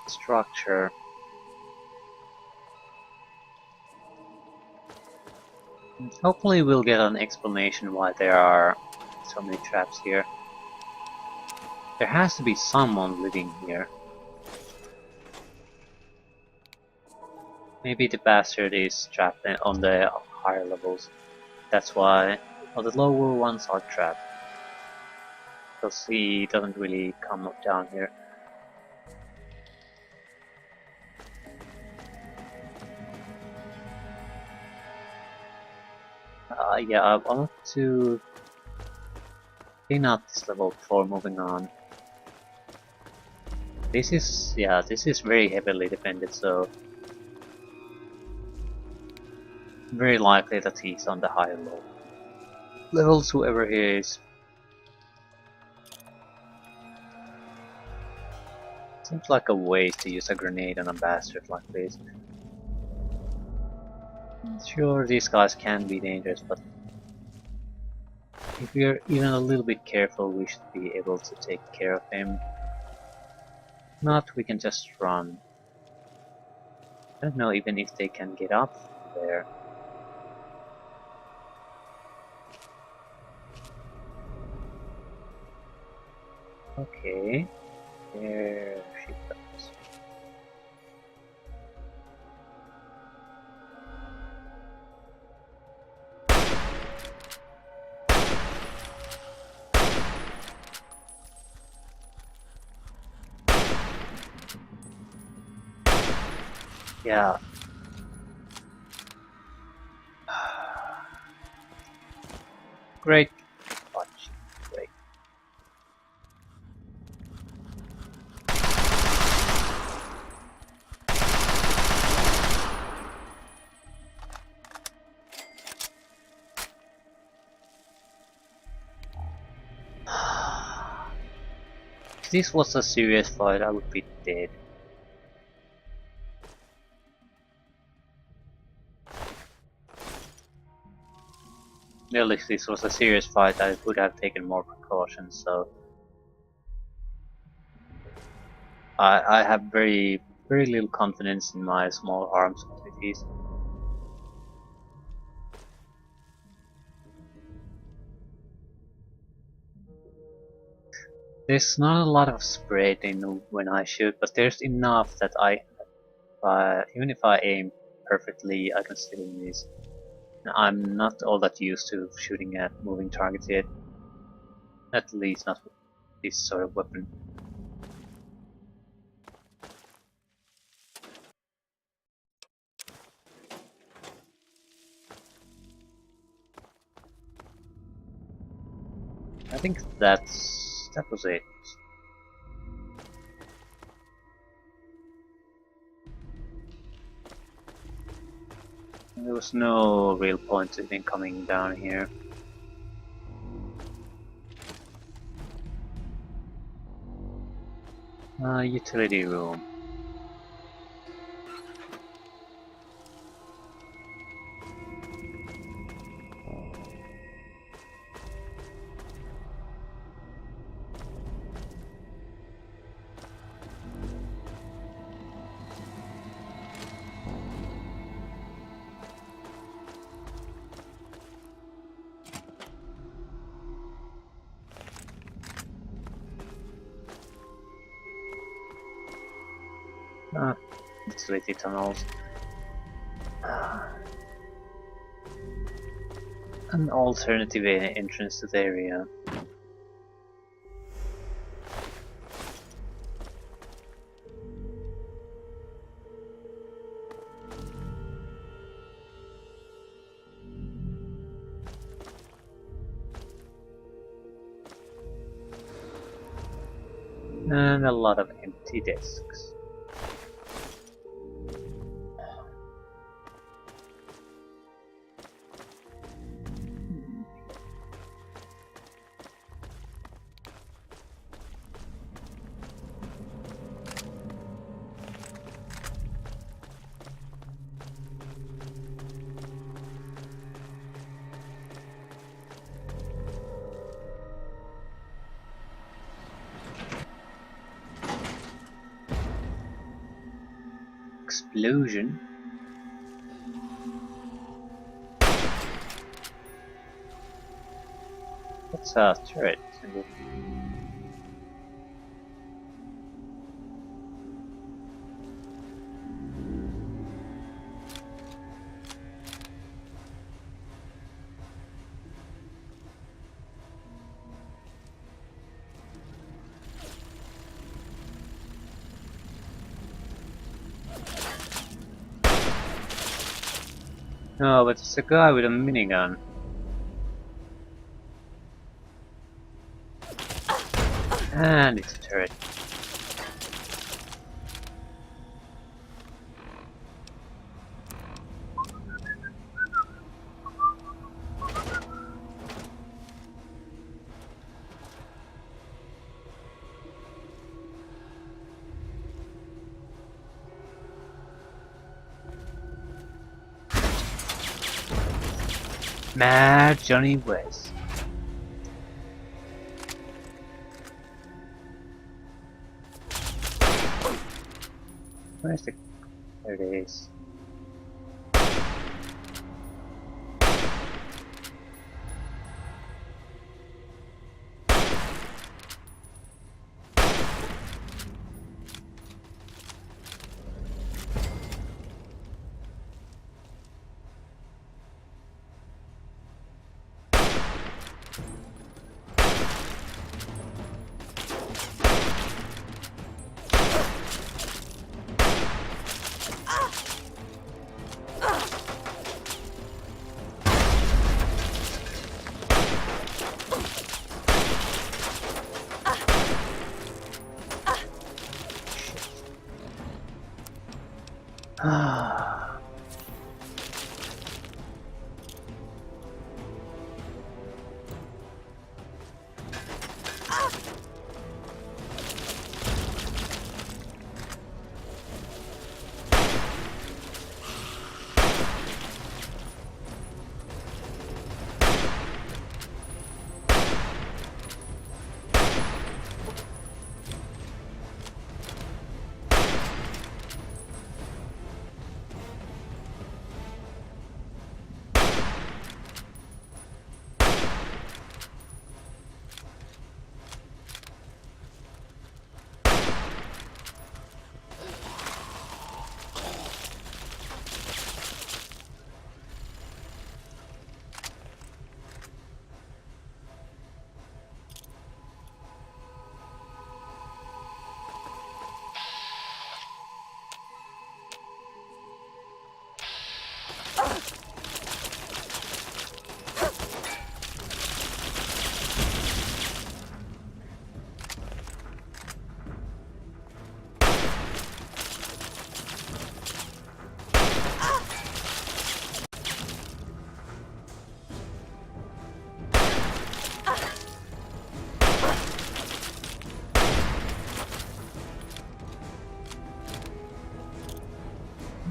structure. Hopefully we'll get an explanation why there are so many traps here. There has to be someone living here. Maybe the bastard is trapped on the higher levels. That's why all the lower ones are trapped. Because he doesn't really come down here. Yeah, I want to clean out this level before moving on. This is very heavily defended, so very likely that he's on the higher levels, whoever he is. Seems like a waste to use a grenade on a bastard like this. Sure, these guys can be dangerous, but if we're even a little bit careful, we should be able to take care of him. If not, we can just run. I don't know even if they can get up there. Okay, there she goes. Yeah. Great punch. Great. If this was a serious fight, I would be dead. Well, if this was a serious fight, I would have taken more precautions, so I have very little confidence in my small arms abilities. There's not a lot of spray when I shoot, but there's enough that even if I aim perfectly, I can still miss. I'm not all that used to shooting at moving targets yet. At least not with this sort of weapon. I think that was it. There was no real point in coming down here. Utility room. Utility tunnels. An alternative entrance to the area. And a lot of empty desks. Explosion. What's a turret? No, but it's a guy with a minigun. And it's a turret. Mad Johnny West. Where's the... There it is.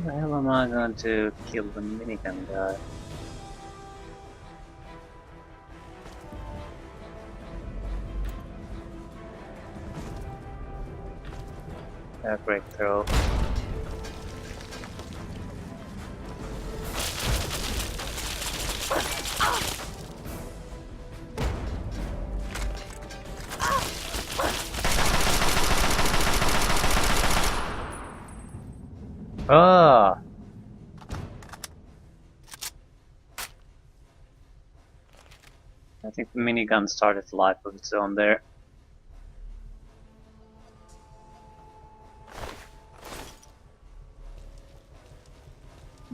the hell am I going to kill the minigun guy? Great throw. Ah! I think the minigun started life of its own there.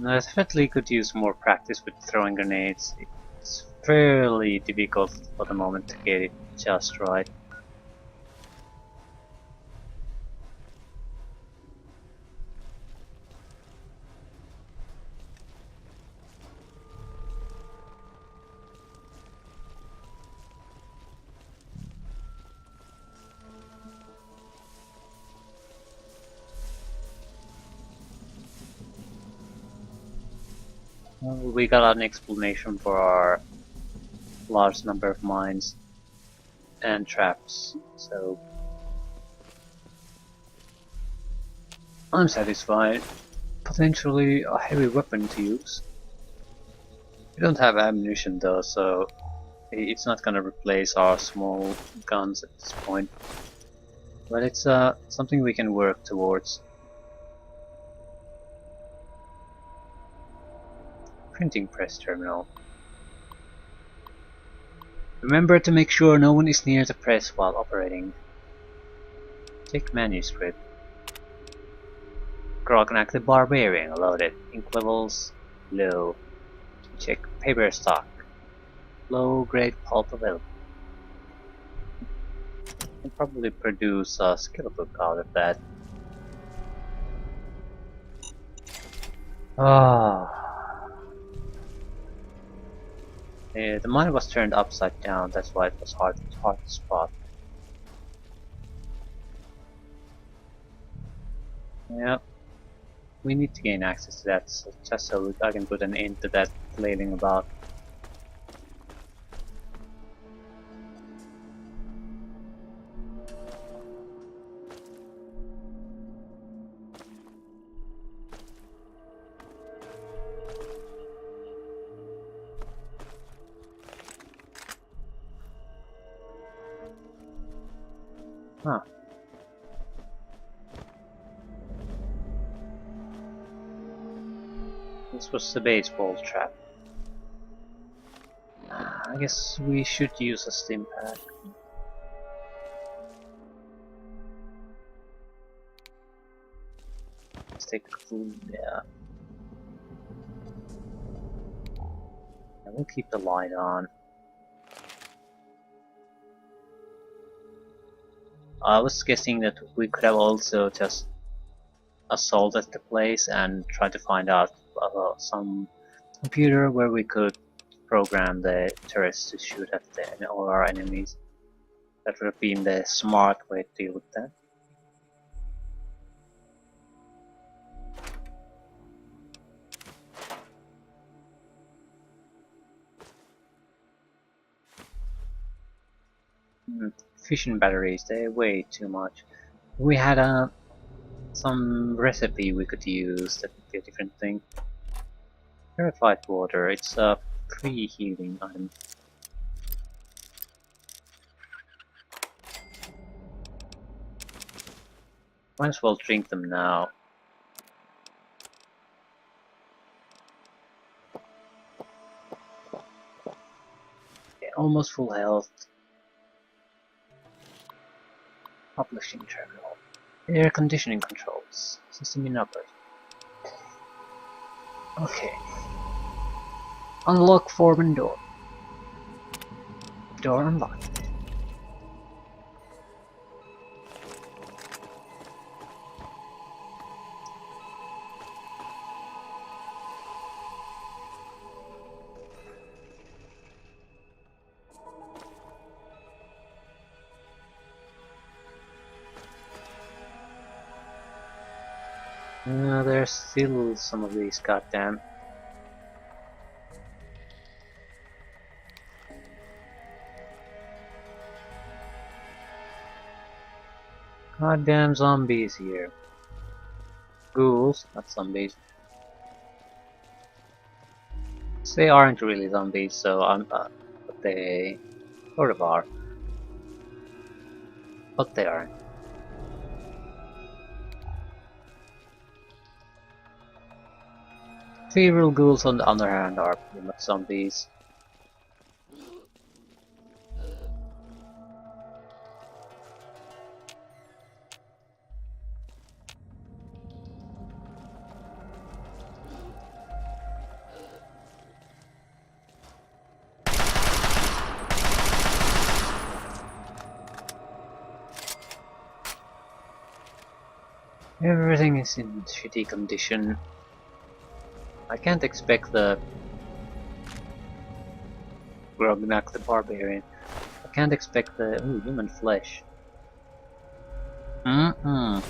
I definitely could use more practice with throwing grenades. It's fairly difficult for the moment to get it just right. Well, we got an explanation for our large number of mines and traps, so I'm satisfied. Potentially a heavy weapon to use. We don't have ammunition though, so it's not gonna replace our small guns at this point. But it's something we can work towards. Printing press terminal. Remember to make sure no one is near the press while operating. Check manuscript. Grognak the Barbarian loaded. Ink levels low. Check paper stock. Low grade pulp available. Can probably produce a skill book out of that. Ah. Yeah, the mine was turned upside down, that's why it was hard to spot. Yep. We need to gain access to that, so just so I can put an end to that flailing about. Huh. This was the baseball trap. I guess we should use a stim pack. Let's take food, yeah. And we'll keep the light on. I was guessing that we could have also just assaulted the place and tried to find out some computer where we could program the turrets to shoot at all our enemies. That would have been the smart way to deal with that. Fission batteries, they weigh too much. We had some recipe we could use that would be a different thing. Purified water, it's a pre-healing item. Might as well drink them now. Okay, almost full health. Publishing terminal. Air conditioning controls. System in operation. Okay. Unlock foreman door. Door unlocked. There's still some of these goddamn. Goddamn zombies here. Ghouls, not zombies. They aren't really zombies, so but they sort of are. But they aren't. Feral ghouls, on the other hand, are pretty much zombies. Everything is in shitty condition. I can't expect the Grognak the Barbarian. I can't expect the human flesh. I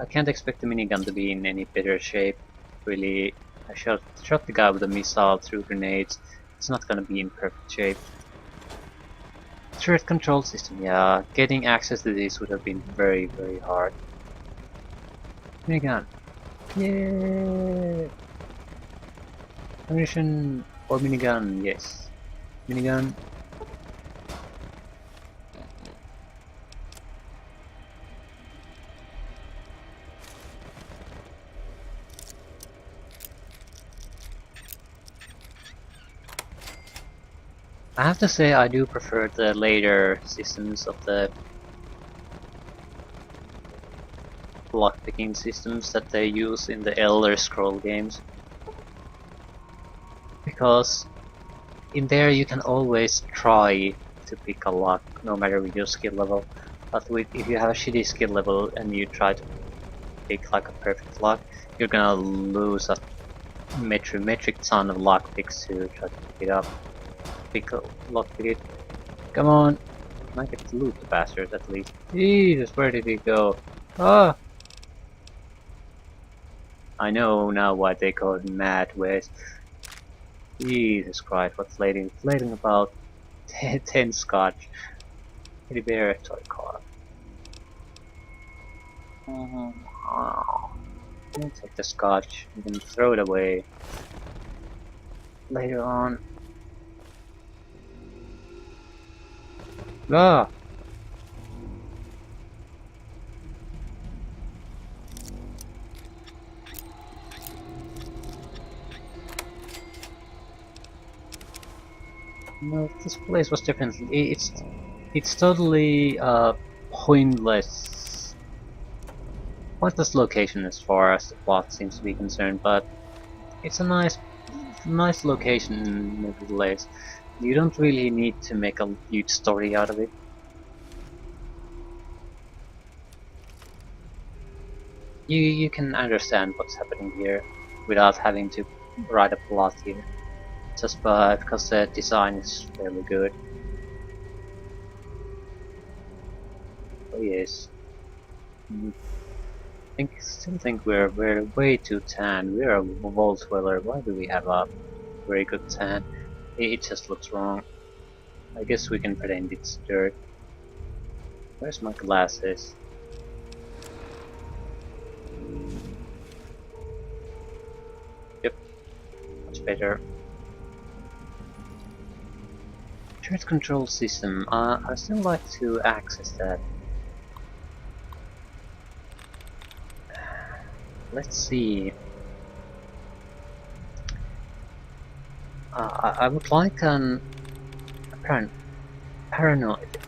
can't expect the minigun to be in any better shape. Really, I shot the guy with a missile through grenades. It's not gonna be in perfect shape. Turret control system, yeah. Getting access to this would have been very, very hard. Minigun. Yeah. Ammunition or minigun, yes. Minigun. I have to say I do prefer the later systems of the lockpicking systems that they use in the Elder Scroll games. Because in there you can always try to pick a lock, no matter with your skill level. But if you have a shitty skill level and you try to pick like a perfect lock, you're gonna lose a metric ton of lockpicks to try to pick it up. Lockpick it. Come on! I get to loot the bastards at least. Jesus, where did he go? Ah! I know now why they call it Mad West. Jesus Christ, what's flating about 10 scotch. Teddy bear toy car. I'll take the scotch, you can throw it away later on. Ah! No, this place was definitely it's totally pointless location as far as the plot seems to be concerned, but it's a nice location nevertheless. You don't really need to make a huge story out of it. You can understand what's happening here without having to write a plot here. Just because the design is fairly good. Oh yes. Still think we're way too tan. We're a vault dweller. Why do we have a very good tan? It just looks wrong. I guess we can pretend it's dirt. Where's my glasses? Yep, much better. Turret control system. I still like to access that. Let's see. I would like an paranoid.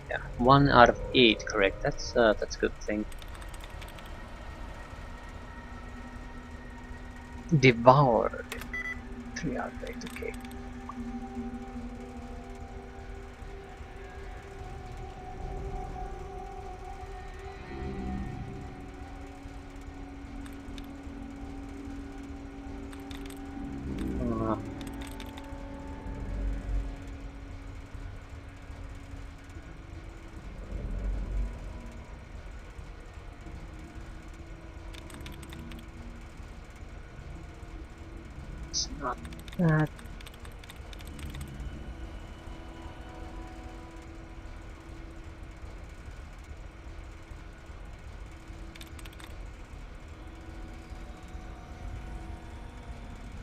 Yeah, 1 out of 8, correct? That's a good thing. Devoured. 3 out of 8. Okay. It's not that.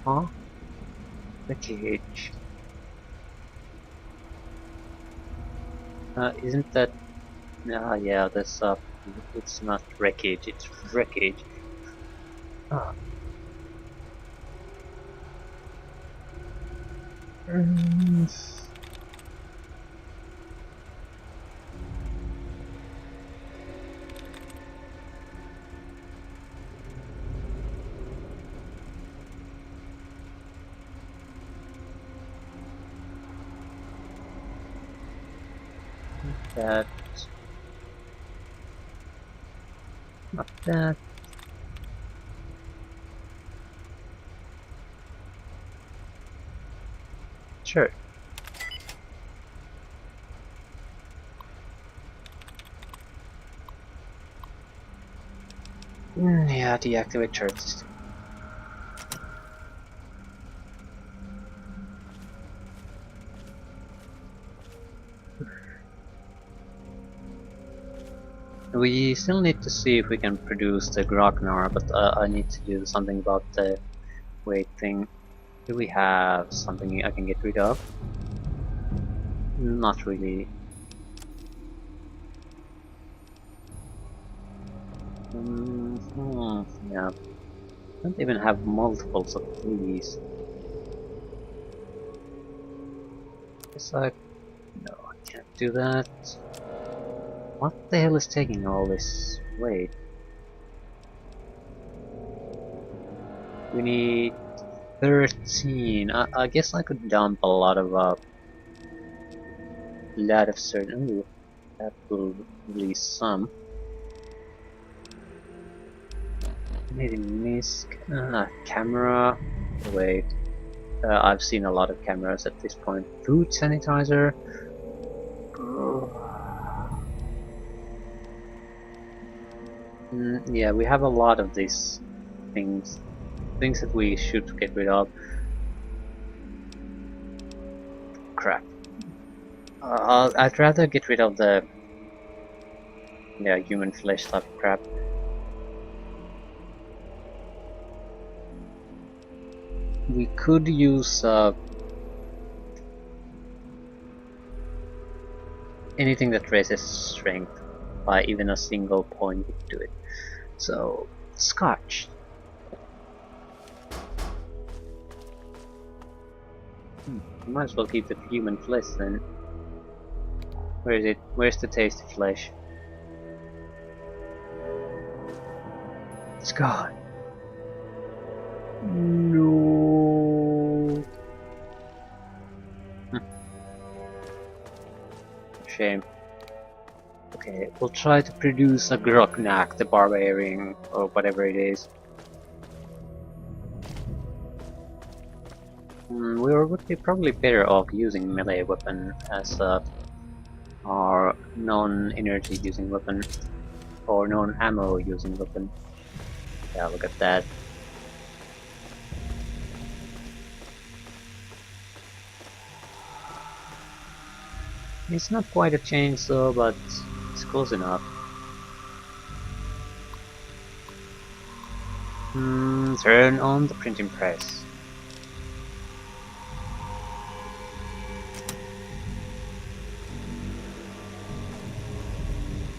Huh? The cage. Isn't that? Yeah, that's it's not wreckage. It's wreckage. Ah. Mm. That. Not that. Sure. Yeah, deactivate turret system. We still need to see if we can produce the Grognar, but I need to do something about the weight thing. Do we have something I can get rid of? Not really. Yeah. Don't even have multiples of these. Guess no, I can't do that. What the hell is taking all this weight? We need 13. I guess I could dump a lot of certain. Ooh, that will release some. Maybe misc. Camera. Wait. I've seen a lot of cameras at this point. Food sanitizer. Yeah, we have a lot of these things. Things that we should get rid of. Crap. I'd rather get rid of the human flesh type of crap. We could use anything that raises strength by even a single point to it. So, Scotch. Might as well keep the human flesh then. Where is it? Where's the tasty flesh? It's gone. No. Shame. Okay, we'll try to produce a Grognak, the barbarian, or whatever it is. We would be probably better off using melee weapon as our non-energy using weapon, or non-ammo using weapon. Yeah, look at that. It's not quite a chainsaw, but it's close enough. Turn on the printing press.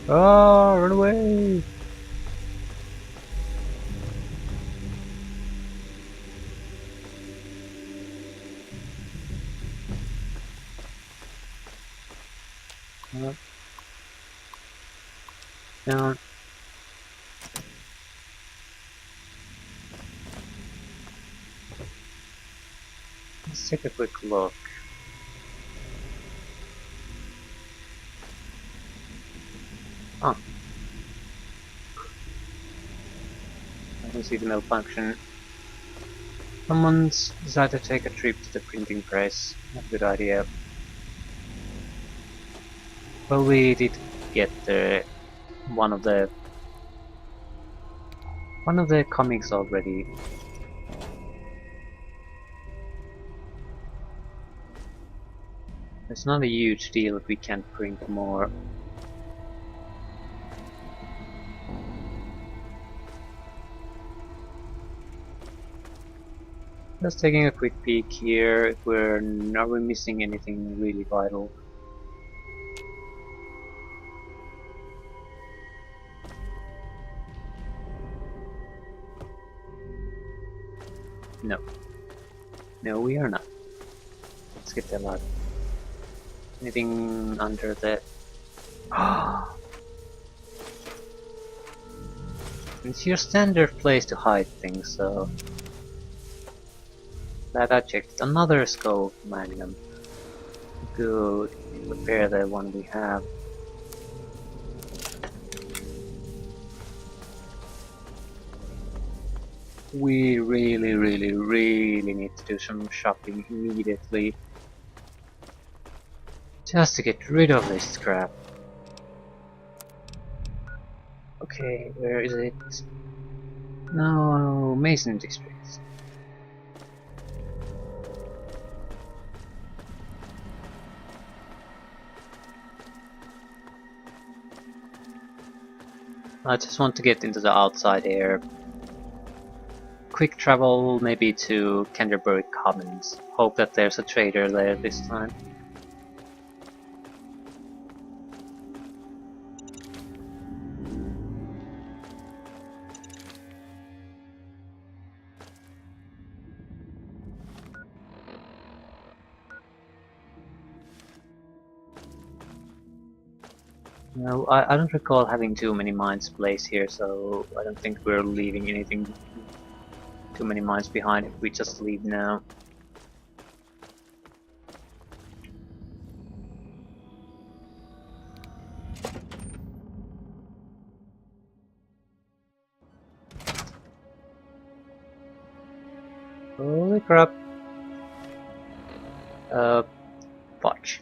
Oh, run away! Down. Let's take a quick look. Oh. I can see the malfunction. Someone's decided to take a trip to the printing press. Not a good idea. Well, we did get one of the comics already. It's not a huge deal if we can't print more. Just taking a quick peek here, if we're not missing anything really vital. No. No, we are not. Let's get that out. Anything under that? It's your standard place to hide things, so... Glad I checked. Another scope magnum. Good. Repair the one we have. We really need to do some shopping immediately. Just to get rid of this crap. Okay, where is it? No, Mason District. I just want to get into the outside air. Quick travel maybe to Canterbury Commons. Hope that there's a trader there this time. No, I don't recall having too many mines placed here, so I don't think we're leaving anything too many mines behind if we just leave now. Holy crap. Fudge.